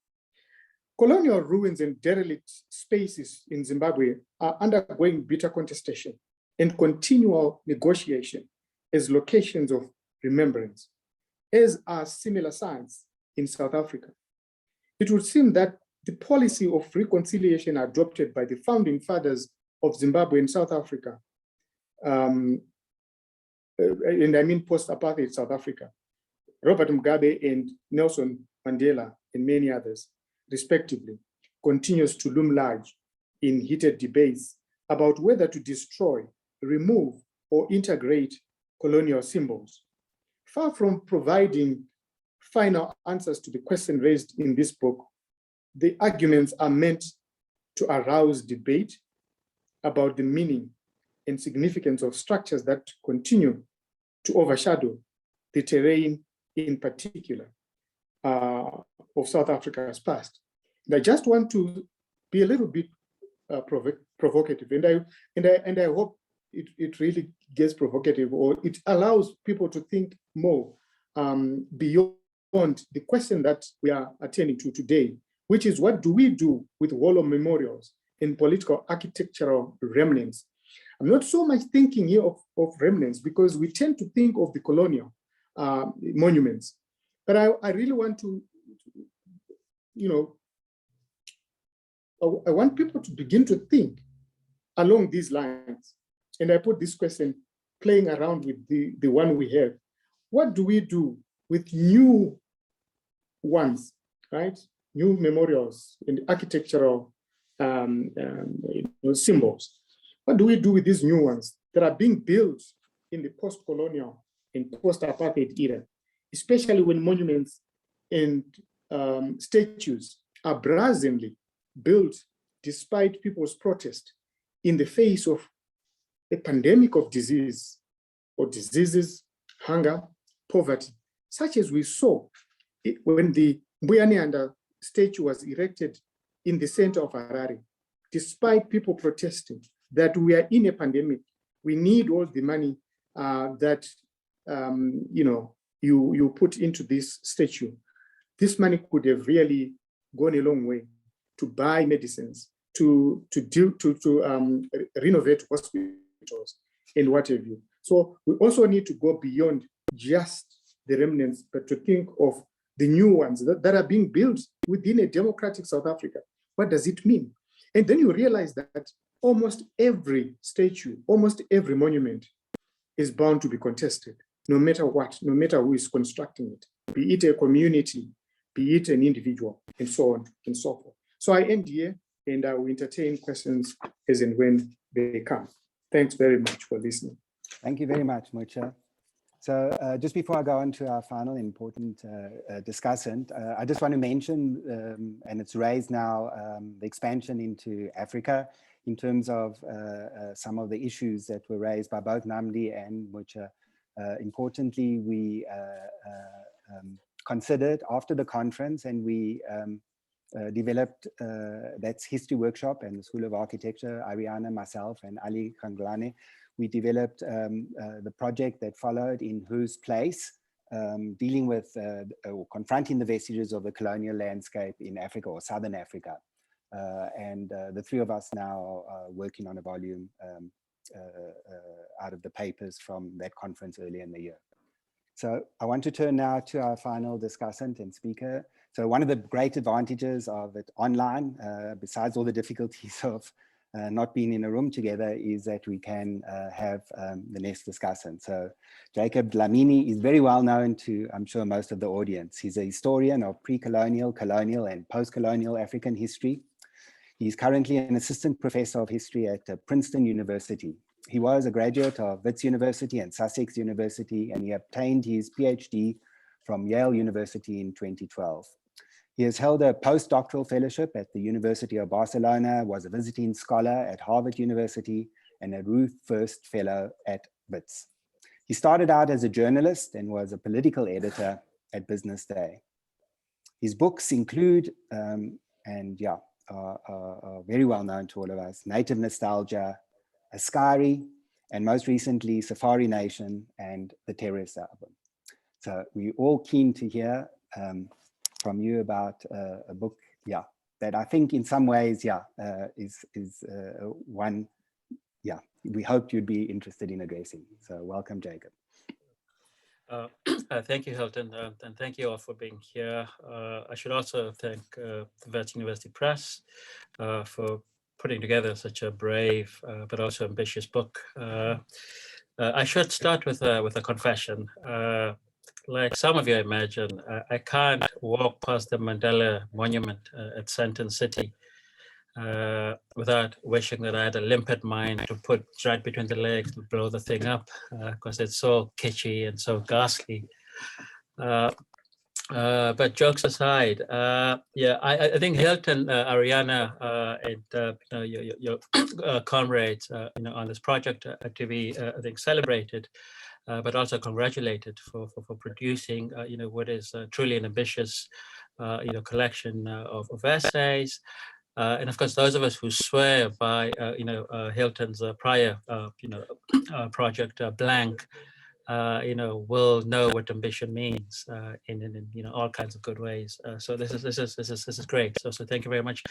Colonial ruins and derelict spaces in Zimbabwe are undergoing bitter contestation and continual negotiation as locations of remembrance, as are similar sites in South Africa. It would seem that the policy of reconciliation adopted by the founding fathers of Zimbabwe and South Africa, and I mean post-apartheid South Africa, Robert Mugabe and Nelson Mandela and many others, respectively, continues to loom large in heated debates about whether to destroy, remove, or integrate colonial symbols. Far from providing final answers to the question raised in this book, the arguments are meant to arouse debate about the meaning and significance of structures that continue to overshadow the terrain in particular of South Africa's past. And I just want to be a little bit provocative, and I hope it really gets provocative, or it allows people to think more beyond the question that we are attending to today, which is what do we do with wall of memorials and political architectural remnants? I'm not so much thinking here of remnants because we tend to think of the colonial monuments, but I really want to, I want people to begin to think along these lines. And I put this question playing around with the one we have. What do we do with new ones, right? New memorials and architectural symbols. What do we do with these new ones that are being built in the post-colonial and post-apartheid era, especially when monuments and statues are brazenly built despite people's protest in the face of a pandemic of disease or diseases, hunger, poverty, such as we saw when the Mbuyane statue was erected in the center of Harare, despite people protesting that we are in a pandemic, we need all the money that you put into this statue. This money could have really gone a long way to buy medicines, to renovate hospitals and what have you. So we also need to go beyond just the remnants, but to think of the new ones that are being built within a democratic South Africa. What does it mean? And then you realize that almost every statue, almost every monument is bound to be contested, no matter what, no matter who is constructing it, be it a community, be it an individual, and so on and so forth. So I end here, and I will entertain questions as and when they come. Thanks very much for listening. Thank you very much, Mucha. So just before I go on to our final important discussant, I just want to mention, and it's raised now, the expansion into Africa in terms of some of the issues that were raised by both Nnamdi and Mucha. Importantly, we considered after the conference, and we developed that's history workshop and the School of Architecture, Ariana, myself, and Ali Kanglane. We developed the project that followed in Whose Place, dealing with or confronting the vestiges of the colonial landscape in Africa or Southern Africa. And the three of us now are working on a volume out of the papers from that conference earlier in the year. So I want to turn now to our final discussant and speaker. So one of the great advantages of it online, besides all the difficulties of not being in a room together, is that we can have the next discussant. So Jacob Dlamini is very well known to, I'm sure, most of the audience. He's a historian of pre-colonial, colonial, and post-colonial African history. He's currently an assistant professor of history at Princeton University. He was a graduate of Wits University and Sussex University, and he obtained his PhD from Yale University in 2012. He has held a postdoctoral fellowship at the University of Barcelona, was a visiting scholar at Harvard University, and a Ruth First Fellow at Wits. He started out as a journalist and was a political editor at Business Day. His books include, are very well known to all of us, Native Nostalgia, Askari, and most recently, Safari Nation and the Terrorist Album. So we're all keen to hear from you about a book, that I think in some ways, is one, we hoped you'd be interested in addressing. So welcome, Jacob. Thank you, Hilton, and thank you all for being here. I should also thank the Wits University Press for putting together such a brave but also ambitious book. I should start with a confession. Like some of you, I imagine, I can't walk past the Mandela Monument at Sandton City without wishing that I had a limpet mine to put right between the legs to blow the thing up, because it's so kitschy and so ghastly. But jokes aside, I think Hilton, Ariana, and your comrades, on this project are to be, I think, celebrated, but also congratulated for producing, what is truly an ambitious, collection of essays. And of course, those of us who swear by, Hilton's prior, project Blank, will know what ambition means in all kinds of good ways. So this is great. So thank you very much.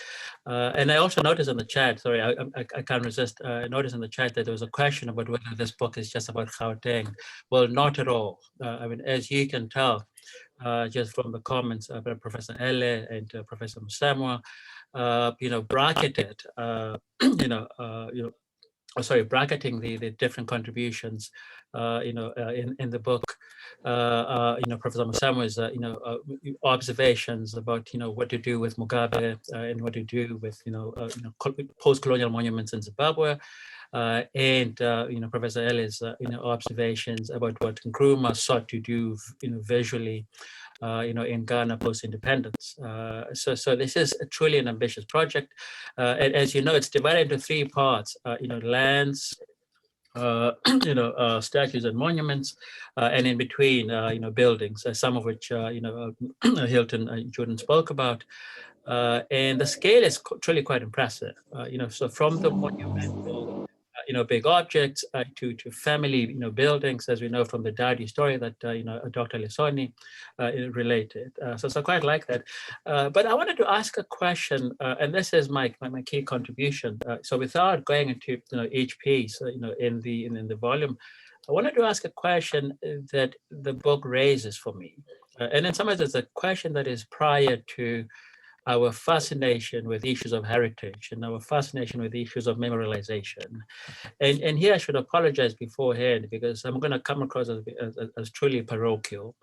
And I also noticed in the chat. Sorry, I can't resist. I noticed in the chat that there was a question about whether this book is just about Gauteng. Well, not at all. I mean, as you can tell, just from the comments by Professor Elleh and Professor Musemwa, bracketed, bracketing the different contributions, in the book, Professor Musemwa's, observations about, what to do with Mugabe and what to do with, post-colonial monuments in Zimbabwe, and Professor Elleh's, observations about what Nkrumah sought to do, visually, in Ghana post-independence. So this is truly an ambitious project. And as you know, it's divided into three parts, lands, statues and monuments, and in between, buildings, some of which, Hilton Judin spoke about. And the scale is truly quite impressive. So from the monumental, big objects to family, buildings, as we know from the Dadi story that, Dr. Lissoni related. So quite like that. But I wanted to ask a question, and this is my key contribution. So without going into, each piece, in the volume, I wanted to ask a question that the book raises for me. And in some ways, it's a question that is prior to our fascination with issues of heritage and our fascination with issues of memorialization. And here I should apologize beforehand because I'm going to come across as truly parochial.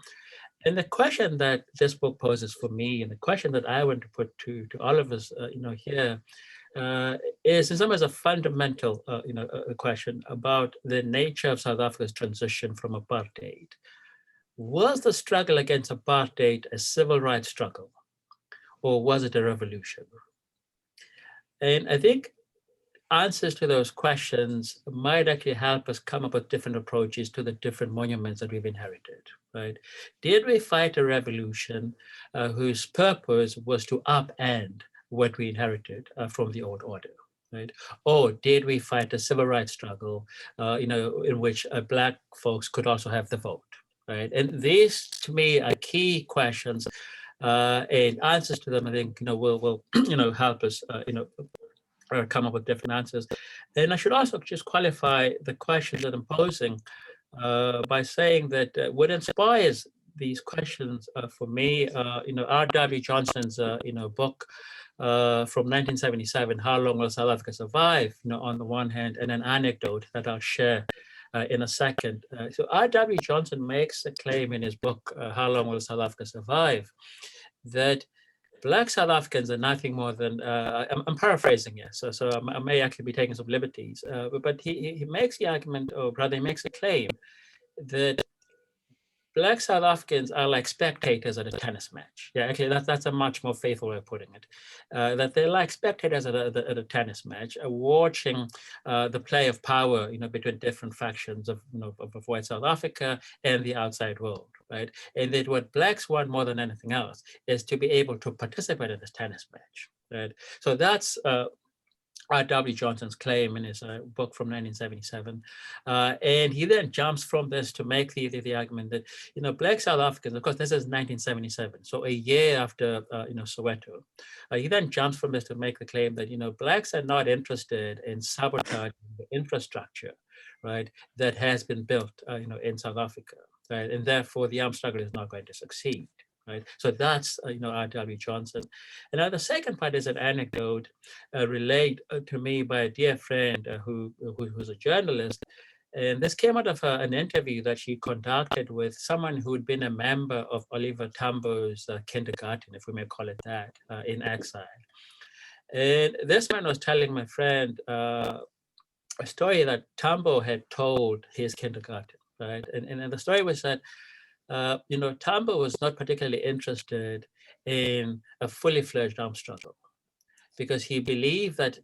And the question that this book poses for me, and the question that I want to put to all of us, here, is in some ways a fundamental, a question about the nature of South Africa's transition from apartheid. Was the struggle against apartheid a civil rights struggle? Or was it a revolution? And I think answers to those questions might actually help us come up with different approaches to the different monuments that we've inherited, right? Did we fight a revolution whose purpose was to upend what we inherited from the old order, right? Or did we fight a civil rights struggle, in which Black folks could also have the vote, right? And these, to me, are key questions. And answers to them, I think, will help us, come up with different answers. And I should also just qualify the questions that I'm posing by saying that what inspires these questions for me, R.W. Johnson's, book from 1977, How Long Will South Africa Survive, on the one hand, and an anecdote that I'll share in a second. So R.W. Johnson makes a claim in his book, How Long Will South Africa Survive, that Black South Africans are nothing more than, I'm paraphrasing here, so I may actually be taking some liberties, but he makes the argument, or rather he makes a claim that Black South Africans are like spectators at a tennis match. Yeah, actually, that's a much more faithful way of putting it. That they're like spectators at a tennis match, watching the play of power, between different factions of white South Africa and the outside world, right? And that what Blacks want more than anything else is to be able to participate in this tennis match, right? So that's R.W. Johnson's claim in his book from 1977. And he then jumps from this to make the argument that, Black South Africans, of course, this is 1977, so a year after, Soweto. He then jumps from this to make the claim that, Blacks are not interested in sabotaging the infrastructure, right, that has been built, in South Africa, right? And therefore, the armed struggle is not going to succeed. Right, so that's R.W. Johnson, and now the second part is an anecdote relayed to me by a dear friend who's a journalist, and this came out of an interview that she conducted with someone who'd been a member of Oliver Tambo's kindergarten, if we may call it that, in exile. And this man was telling my friend a story that Tambo had told his kindergarten, right, and the story was that Tambo was not particularly interested in a fully fledged armed struggle because he believed that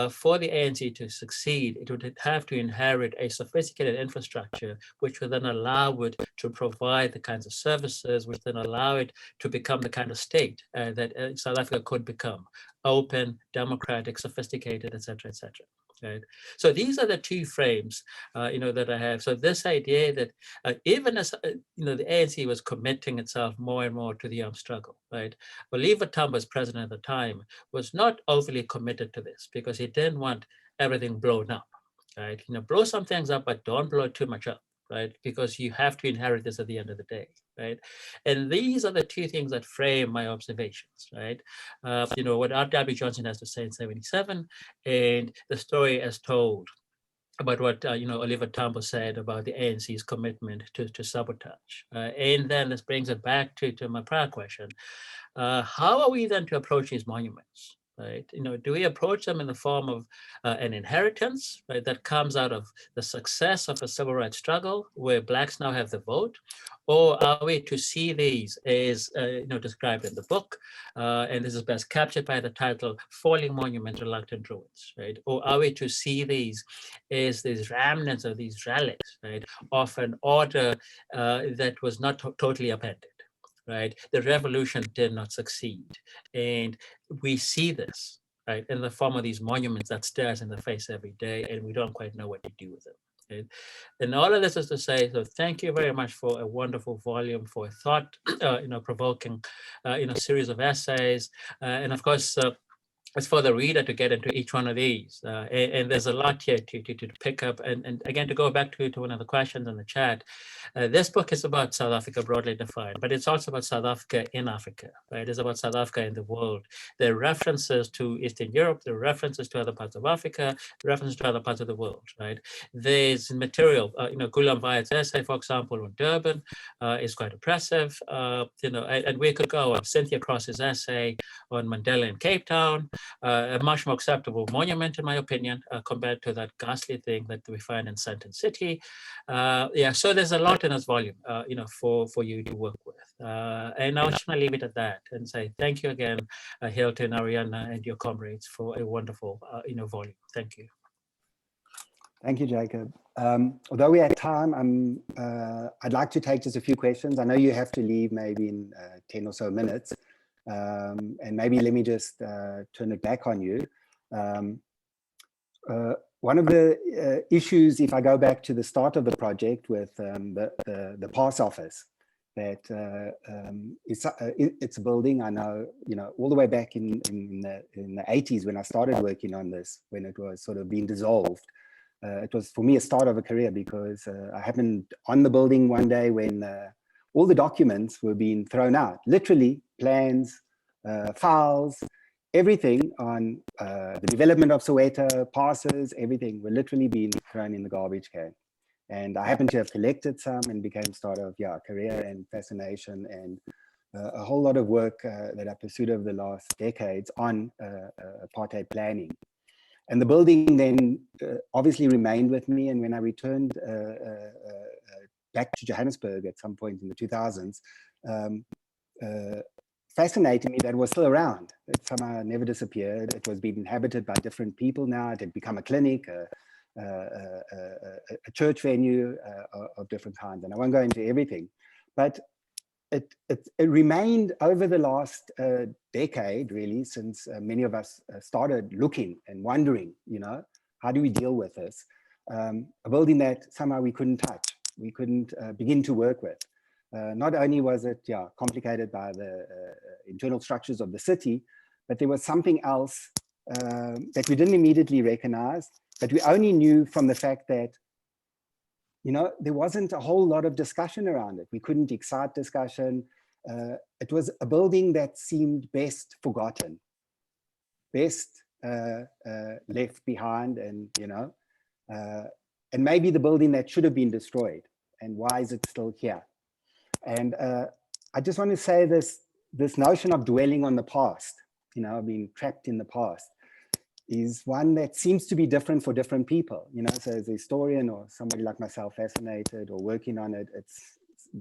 for the ANC to succeed, it would have to inherit a sophisticated infrastructure, which would then allow it to provide the kinds of services, which then allow it to become the kind of state that South Africa could become: open, democratic, sophisticated, et cetera, et cetera. Right. So these are the two frames, that I have. So this idea that even as, the ANC was committing itself more and more to the armed struggle, right? Oliver Tambo, as president at the time, was not overly committed to this because he didn't want everything blown up, right? Blow some things up, but don't blow too much up, right? Because you have to inherit this at the end of the day, right? And these are the two things that frame my observations, right? What R.W. Johnson has to say in 77, and the story as told about what Oliver Tambo said about the ANC's commitment to sabotage. And then this brings it back to my prior question. How are we then to approach these monuments? right? Do we approach them in the form of an inheritance, right, that comes out of the success of a civil rights struggle where Blacks now have the vote? Or are we to see these as, described in the book, and this is best captured by the title, Falling Monument, Reluctant Ruins, right? Or are we to see these as these remnants or these relics, right, of an order that was not totally upended? Right, the revolution did not succeed, and we see this, right, in the form of these monuments that stare us in the face every day, and we don't quite know what to do with them. Right? And all of this is to say, so thank you very much for a wonderful volume, for a thought, provoking, series of essays, and of course. It's for the reader to get into each one of these. And there's a lot here to pick up. And again, to go back to one of the questions in the chat, this book is about South Africa broadly defined, but it's also about South Africa in Africa, right? It's about South Africa in the world. There are references to Eastern Europe, there are references to other parts of Africa, references to other parts of the world, right? There's material, Gulam Wyatt's essay, for example, on Durban is quite impressive, and we could go on. Cynthia Cross's essay on Mandela in Cape Town, a much more acceptable monument, in my opinion, compared to that ghastly thing that we find in Sandton City. So there's a lot in this volume, for you to work with. And I just want to leave it at that and say thank you again, Hilton, Arianna, and your comrades for a wonderful, volume. Thank you. Thank you, Jacob. Although we had time, I'd like to take just a few questions. I know you have to leave maybe in 10 or so minutes. And maybe let me just turn it back on you. One of the issues, if I go back to the start of the project with the pass office, that it's a building, I know, all the way back in the 80s when I started working on this, when it was sort of being dissolved. It was, for me, a start of a career because I happened on the building one day when all the documents were being thrown out, literally plans, files, everything on the development of Soweto, passes, everything were literally being thrown in the garbage can. And I happened to have collected some and became start of career and fascination and a whole lot of work that I pursued over the last decades on apartheid planning. And the building then obviously remained with me. And when I returned back to Johannesburg at some point in the 2000s, fascinated me that it was still around. It somehow never disappeared. It was being inhabited by different people now. It had become a clinic, a church venue of different kinds. And I won't go into everything, but it remained over the last decade, really, since many of us started looking and wondering, how do we deal with this? A building that somehow we couldn't touch, we couldn't begin to work with. Not only was it complicated by the internal structures of the city, but there was something else that we didn't immediately recognize, but we only knew from the fact that there wasn't a whole lot of discussion around it. We couldn't excite discussion. It was a building that seemed best forgotten, best left behind, and maybe the building that should have been destroyed. And why is it still here? And I just want to say this notion of dwelling on the past, being trapped in the past, is one that seems to be different for different people. So as a historian or somebody like myself fascinated or working on it, it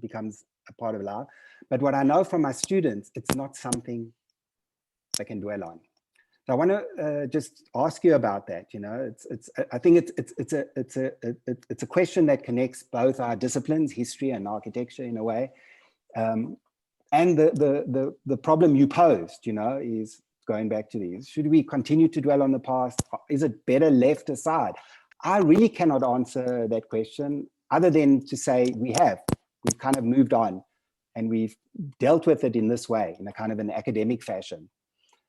becomes a part of life. But what I know from my students, it's not something they can dwell on. So I want to just ask you about that. I think it's a question that connects both our disciplines, history and architecture, in a way, and the problem you posed, is going back to these. Should we continue to dwell on the past? Is it better left aside? I really cannot answer that question other than to say we've kind of moved on and we've dealt with it in this way, in a kind of an academic fashion.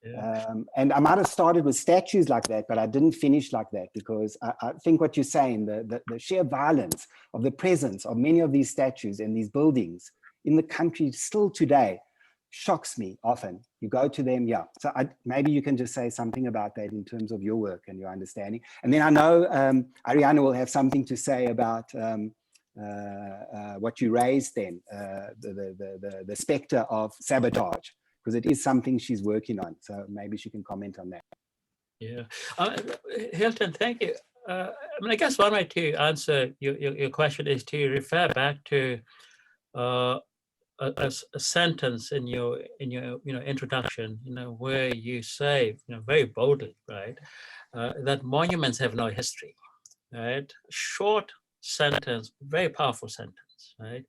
Yeah. And I might have started with statues like that, but I didn't finish like that, because I think what you're saying, the sheer violence of the presence of many of these statues and these buildings in the country still today shocks me often. You go to them, So maybe you can just say something about that in terms of your work and your understanding. And then I know Arianna will have something to say about what you raised then, the specter of sabotage. because it is something she's working on. So maybe she can comment on that. Yeah, Hilton, thank you. I mean, I guess one way to answer your question is to refer back to a sentence in your introduction, where you say, very boldly, right, that monuments have no history, right? Short sentence, very powerful sentence, right?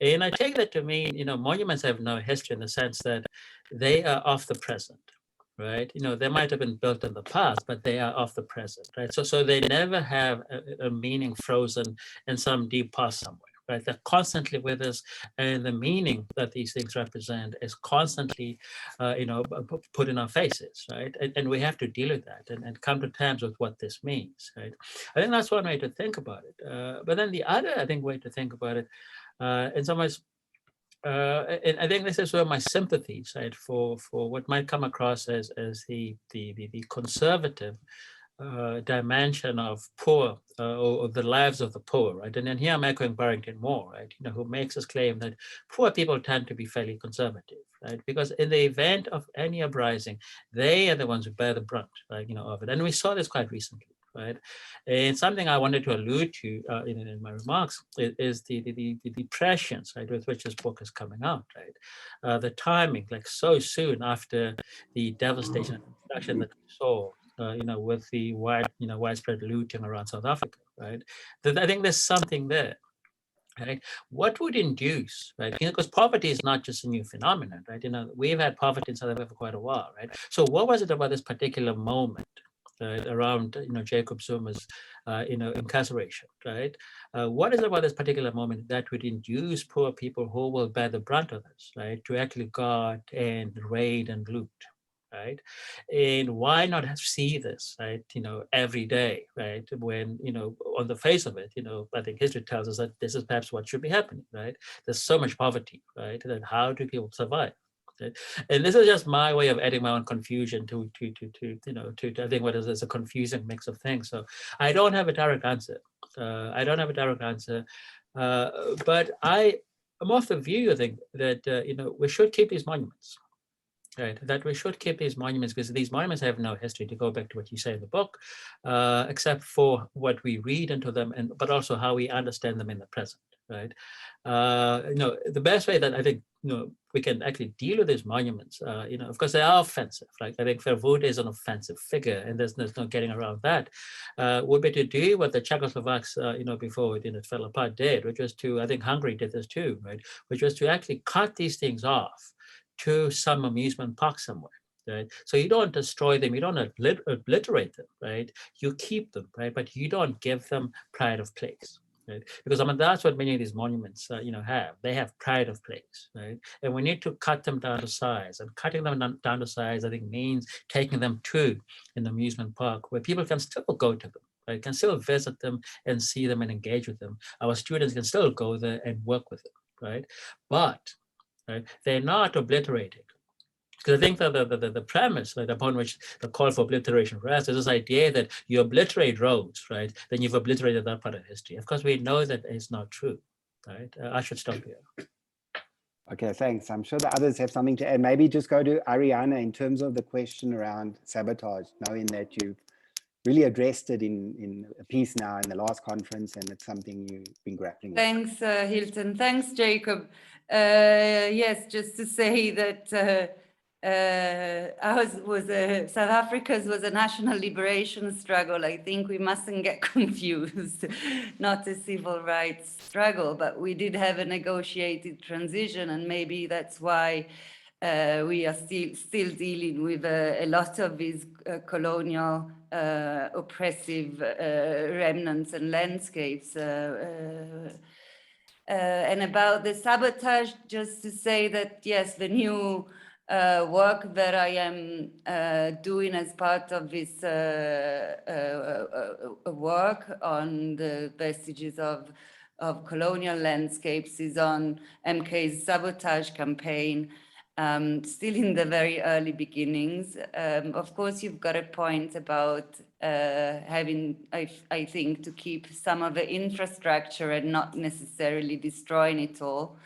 And I take that to mean, monuments have no history in the sense that they are of the present, right? They might have been built in the past, but they are of the present, right? So they never have a meaning frozen in some deep past somewhere, right? They're constantly with us, and the meaning that these things represent is constantly, put in our faces, right? And we have to deal with that and come to terms with what this means, right? I think that's one way to think about it. But then the other, I think, way to think about it, in some ways, and I think this is where my sympathies, right, for what might come across as the conservative dimension of poor, or the lives of the poor, right? And then here I'm echoing Barrington Moore, right, who makes this claim that poor people tend to be fairly conservative, right? Because in the event of any uprising, they are the ones who bear the brunt, right, of it. And we saw this quite recently, right? And something I wanted to allude to in my remarks is the prescience, right, with which this book is coming out, right? The timing, like so soon after the devastation and destruction that we saw, with the widespread looting around South Africa, right? I think there's something there, right? What would induce, right? Because poverty is not just a new phenomenon, right? We've had poverty in South Africa for quite a while, right? So what was it about this particular moment around, Jacob Zuma's, incarceration, right? What is it about this particular moment that would induce poor people who will bear the brunt of this, right, to actually guard and raid and loot? Right, and why not see this, right? Every day, right? When on the face of it, I think history tells us that this is perhaps what should be happening, right? There's so much poverty, right? Then how do people survive? Right? And this is just my way of adding my own confusion to I think what is a confusing mix of things. So I don't have a direct answer. But I am of the view, I think, that we should keep these monuments. Right, that we should keep these monuments because these monuments have no history, to go back to what you say in the book, except for what we read into them, but also how we understand them in the present. Right, the best way that I think we can actually deal with these monuments, of course they are offensive. Like I think Verwoerd is an offensive figure, and there's no getting around that. Would be to do what the Czechoslovaks, before it fell apart did, which was to, I think Hungary did this too, right, which was to actually cut these things off to some amusement park somewhere, right? So you don't destroy them, you don't obliterate them, right? You keep them, right? But you don't give them pride of place, right? Because that's what many of these monuments, have. They have pride of place, right? And we need to cut them down to size. And cutting them down to size, I think, means taking them to an amusement park where people can still go to them, right? Can still visit them and see them and engage with them. Our students can still go there and work with them, right? But right, they're not obliterated. Because I think that the premise, right, upon which the call for obliteration rests is this idea that you obliterate roads, right, then you've obliterated that part of history. Of course, we know that is not true, right? I should stop here. Okay, thanks. I'm sure the others have something to add. Maybe just go to Arianna in terms of the question around sabotage, knowing that you've really addressed it in a piece now in the last conference, and it's something you've been grappling with. Thanks, Hilton. Thanks, Jacob. Yes, just to say that South Africa's was a national liberation struggle. I think we mustn't get confused, not a civil rights struggle, but we did have a negotiated transition, and maybe that's why we are still dealing with a lot of these colonial oppressive remnants and landscapes. And about the sabotage, just to say that, yes, the new work that I am doing as part of this work on the vestiges of colonial landscapes is on MK's Sabotage campaign. Still in the very early beginnings. Of course, you've got a point about having, I think, to keep some of the infrastructure and not necessarily destroying it all.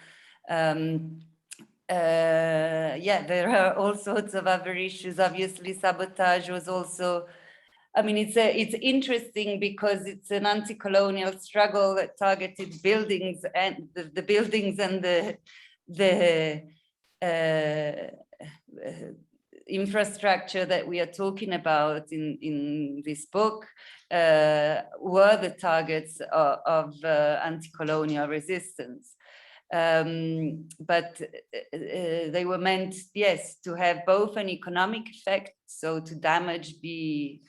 yeah, there are all sorts of other issues. Obviously, sabotage was also, I mean, it's interesting because it's an anti-colonial struggle that targeted buildings and the buildings and the infrastructure that we are talking about in this book were the targets of anti-colonial resistance. But they were meant, yes, to have both an economic effect, so to damage the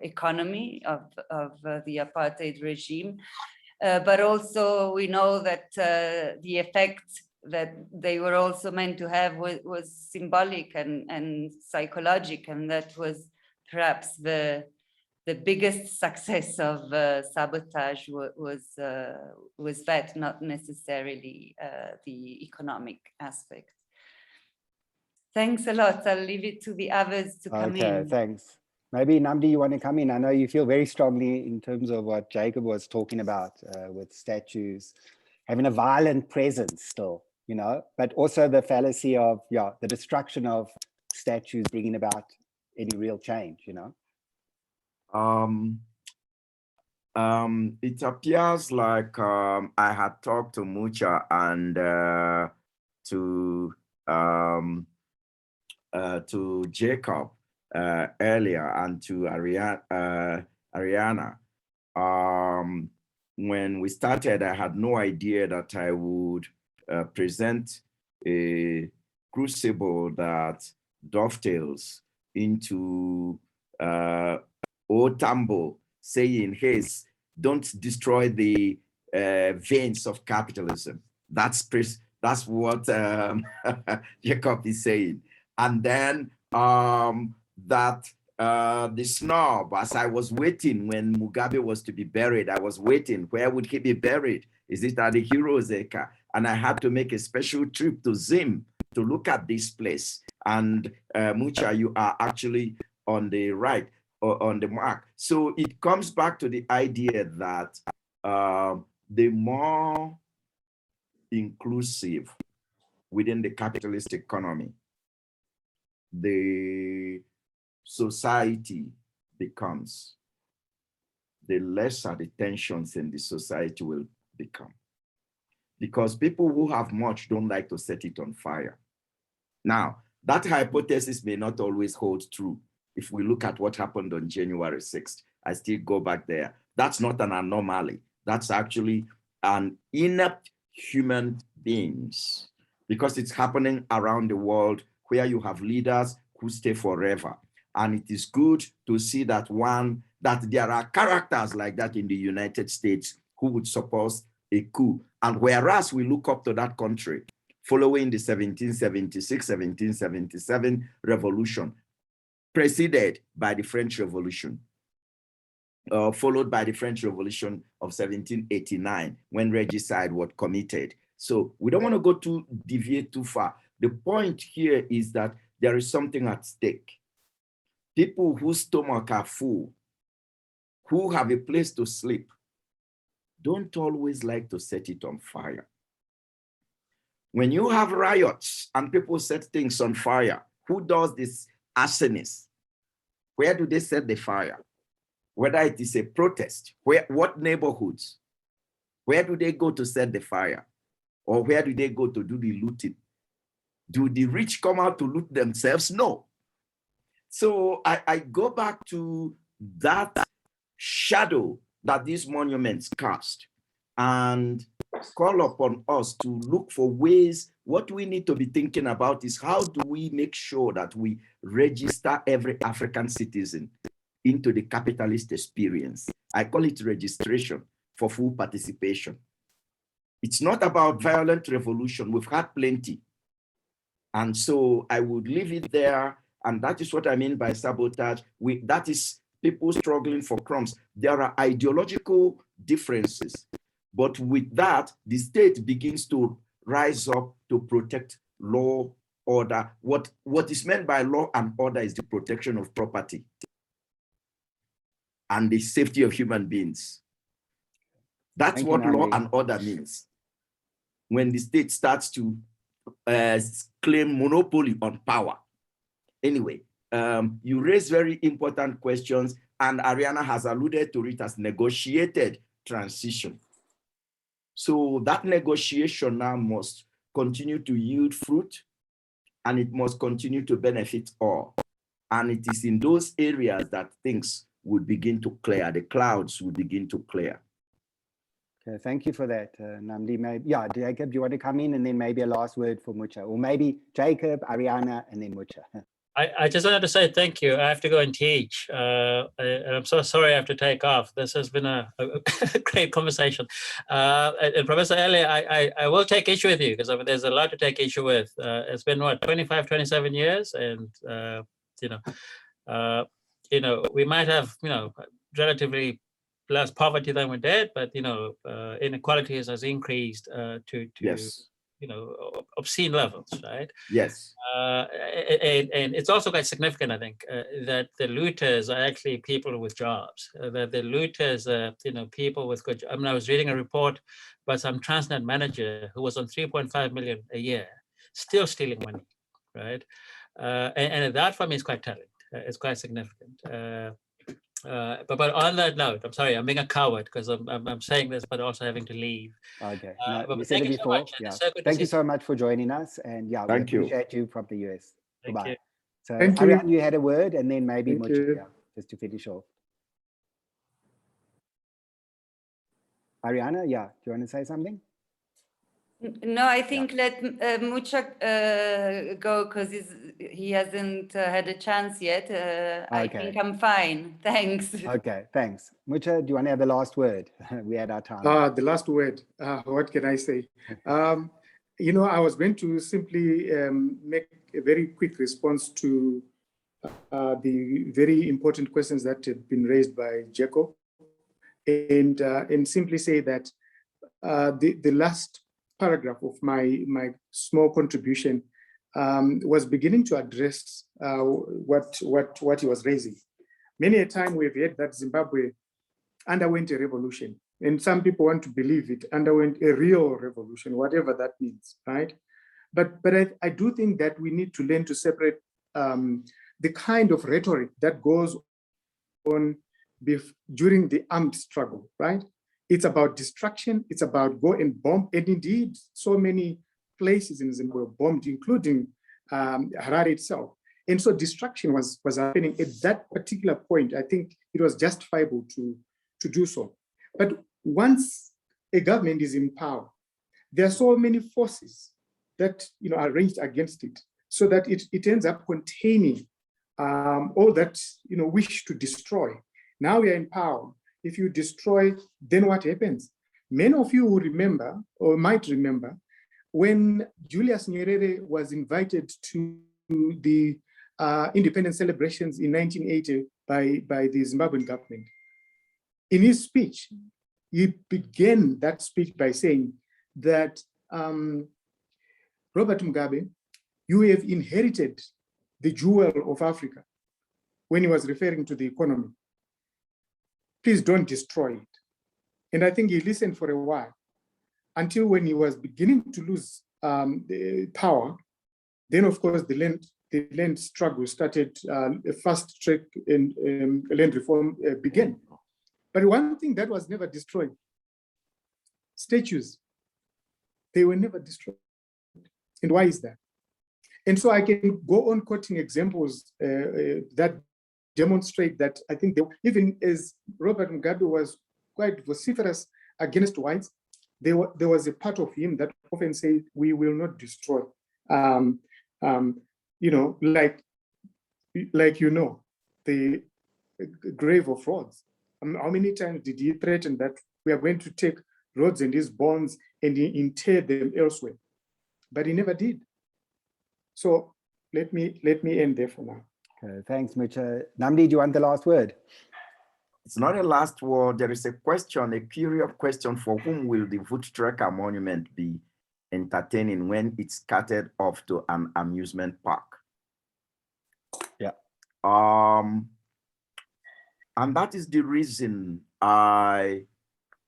economy of the apartheid regime, but also we know that the effect that they were also meant to have was symbolic and psychological, and that was perhaps the biggest success of sabotage was that, not necessarily the economic aspect. Thanks a lot. I'll leave it to the others to come in. Okay, thanks. Maybe Nnamdi, you want to come in? I know you feel very strongly in terms of what Jacob was talking about with statues having a violent presence still, you know, but also the fallacy of, yeah, the destruction of statues bringing about any real change, you know? It appears like I had talked to Mucha and to Jacob earlier, and to Arianna. When we started, I had no idea that I would present a crucible that dovetails into Otambo saying, hey, don't destroy the veins of capitalism. That's what Jacob is saying. And then that the snob, as I was waiting when Mugabe was to be buried, I was waiting, where would he be buried? Is it at the Heroes Acre? And I had to make a special trip to Zim to look at this place. And Mucha, you are actually on the right, or on the mark. So it comes back to the idea that the more inclusive within the capitalist economy the society becomes, the lesser the tensions in the society will become. Because people who have much don't like to set it on fire. Now, that hypothesis may not always hold true. If we look at what happened on January 6th, I still go back there. That's not an anomaly. That's actually an inept human beings, because it's happening around the world where you have leaders who stay forever. And it is good to see that that there are characters like that in the United States who would support a coup. And whereas we look up to that country following the 1776-1777 revolution, preceded by the French Revolution, followed by the French Revolution of 1789, when regicide was committed. So we don't want to go to deviate too far. The point here is that there is something at stake. People whose stomach are full, who have a place to sleep, don't always like to set it on fire. When you have riots and people set things on fire, who does this arsonist? Where do they set the fire? Whether it is a protest, what neighborhoods? Where do they go to set the fire? Or where do they go to do the looting? Do the rich come out to loot themselves? No. So I go back to that shadow that these monuments cast and call upon us to look for ways. What we need to be thinking about is, how do we make sure that we register every African citizen into the capitalist experience? I call it registration for full participation. It's not about violent revolution. We've had plenty. And so I would leave it there. And that is what I mean by sabotage. That is people struggling for crumbs. There are ideological differences. But with that, the state begins to rise up to protect law, order. What is meant by law and order is the protection of property and the safety of human beings. That's what law and order means. When the state starts to claim monopoly on power. Anyway, you raise very important questions, and Arianna has alluded to it as negotiated transition. So that negotiation now must continue to yield fruit, and it must continue to benefit all. And it is in those areas that things would begin to clear, the clouds would begin to clear. Okay, thank you for that, Nnamdi. Maybe, yeah, Jacob, do you want to come in, and then maybe a last word for Mucha, or maybe Jacob, Arianna, and then Mucha. I just wanted to say thank you. I have to go and teach. And I'm so sorry I have to take off. This has been a great conversation. And Professor Elleh, I will take issue with you, because I mean, there's a lot to take issue with. It's been, what, 25, 27 years? And, we might have, relatively less poverty than we did, but, inequalities has increased to Yes. obscene levels, right? Yes. And it's also quite significant, I think, that the looters are actually people with jobs. That the looters are, people with good. I mean, I was reading a report by some Transnet manager who was on 3.5 million a year, still stealing money, right? And that for me is quite telling. It's quite significant. But on that note, I'm sorry, I'm being a coward because I'm saying this, but also having to leave. Okay, But you said it before. So much. Yeah. So Thank you so much for joining us, and yeah, we Thank you. appreciate you from the US. Thank Goodbye. you. So, Thank you. Arianna, you had a word, and then maybe Thank Mucha, you. yeah, just to finish off. Arianna, yeah, do you want to say something? No, I think let Mucha go, because he hasn't had a chance yet. I think I'm fine. Thanks. Okay, thanks. Mucha, do you want to have the last word? We had our time. The last word, what can I say? I was going to simply make a very quick response to the very important questions that have been raised by Jacob, and simply say that the last paragraph of my small contribution was beginning to address what he was raising. Many a time we've heard that Zimbabwe underwent a revolution, and some people want to believe it underwent a real revolution, whatever that means, right? But I do think that we need to learn to separate the kind of rhetoric that goes on during the armed struggle, right? It's about destruction, it's about go and bomb, and indeed, so many places in Zimbabwe bombed, including Harare itself. And so destruction was happening at that particular point. I think it was justifiable to do so. But once a government is in power, there are so many forces that are ranged against it, so that it ends up containing all that wish to destroy. Now we are in power. If you destroy, then what happens? Many of you will remember, or might remember, when Julius Nyerere was invited to the independence celebrations in 1980 by the Zimbabwean government. In his speech, he began that speech by saying that, Robert Mugabe, you have inherited the jewel of Africa, when he was referring to the economy. Please don't destroy it. And I think he listened for a while, until when he was beginning to lose the power, then of course the land struggle started, a fast track and land reform began. But one thing that was never destroyed, statues, they were never destroyed. And why is that? And so I can go on quoting examples that demonstrate that. I think even as Robert Mugabe was quite vociferous against whites, there was a part of him that often said, we will not destroy. The grave of Rhodes. How many times did he threaten that we are going to take Rhodes and his bones and inter them elsewhere? But he never did. So let me end there for now. Okay, thanks, Mucha. Nnamdi, do you want the last word? It's not a last word. There is a question, a curious question: for whom will the Voet-Trekker monument be entertaining when it's carted off to an amusement park? Yeah. And that is the reason I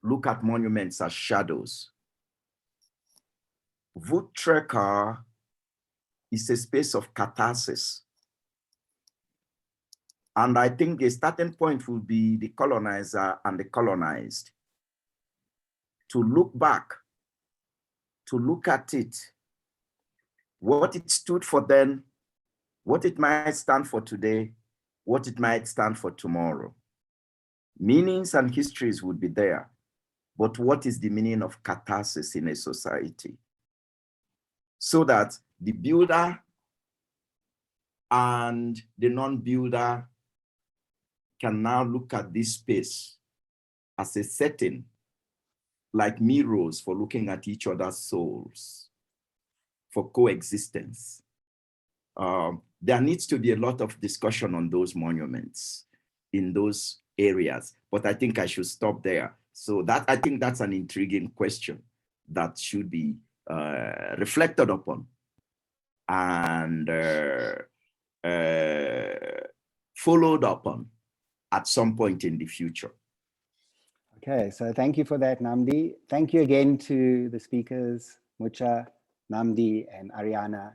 look at monuments as shadows. Voet-Trekker is a space of catharsis. And I think the starting point will be the colonizer and the colonized. To look back, to look at it, what it stood for then, what it might stand for today, what it might stand for tomorrow. Meanings and histories would be there, but what is the meaning of catharsis in a society? So that the builder and the non-builder can now look at this space as a setting, like mirrors for looking at each other's souls, for coexistence. There needs to be a lot of discussion on those monuments in those areas, but I think I should stop there. So that, I think that's an intriguing question that should be reflected upon and followed upon at some point in the future. Okay, so thank you for that, Nnamdi. Thank you again to the speakers, Mucha, Nnamdi, and Arianna.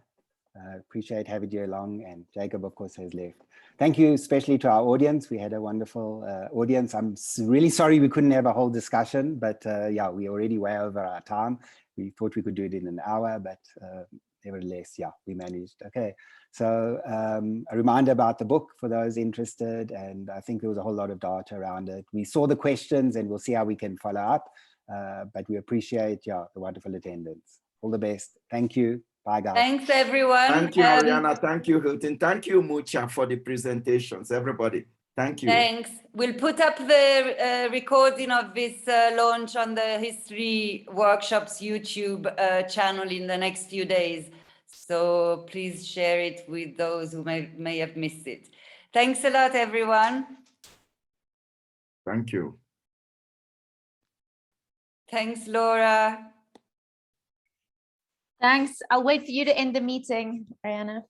Appreciate having you along, and Jacob, of course, has left. Thank you especially to our audience. We had a wonderful audience. I'm really sorry we couldn't have a whole discussion, but yeah, we're already way over our time. We thought we could do it in an hour, but nevertheless, yeah, we managed. Okay, so a reminder about the book for those interested, and I think there was a whole lot of data around it. We saw the questions and we'll see how we can follow up, but we appreciate, yeah, the wonderful attendance. All the best. Thank you. Bye, guys. Thanks, everyone. Thank you, Arianna. Thank you, Hilton. Thank you, Mucha, for the presentations. Everybody, thank you. Thanks. We'll put up the recording of this launch on the History Workshops YouTube channel in the next few days. So please share it with those who may have missed it. Thanks a lot, everyone. Thank you. Thanks, Laura. Thanks. I'll wait for you to end the meeting, Arianna.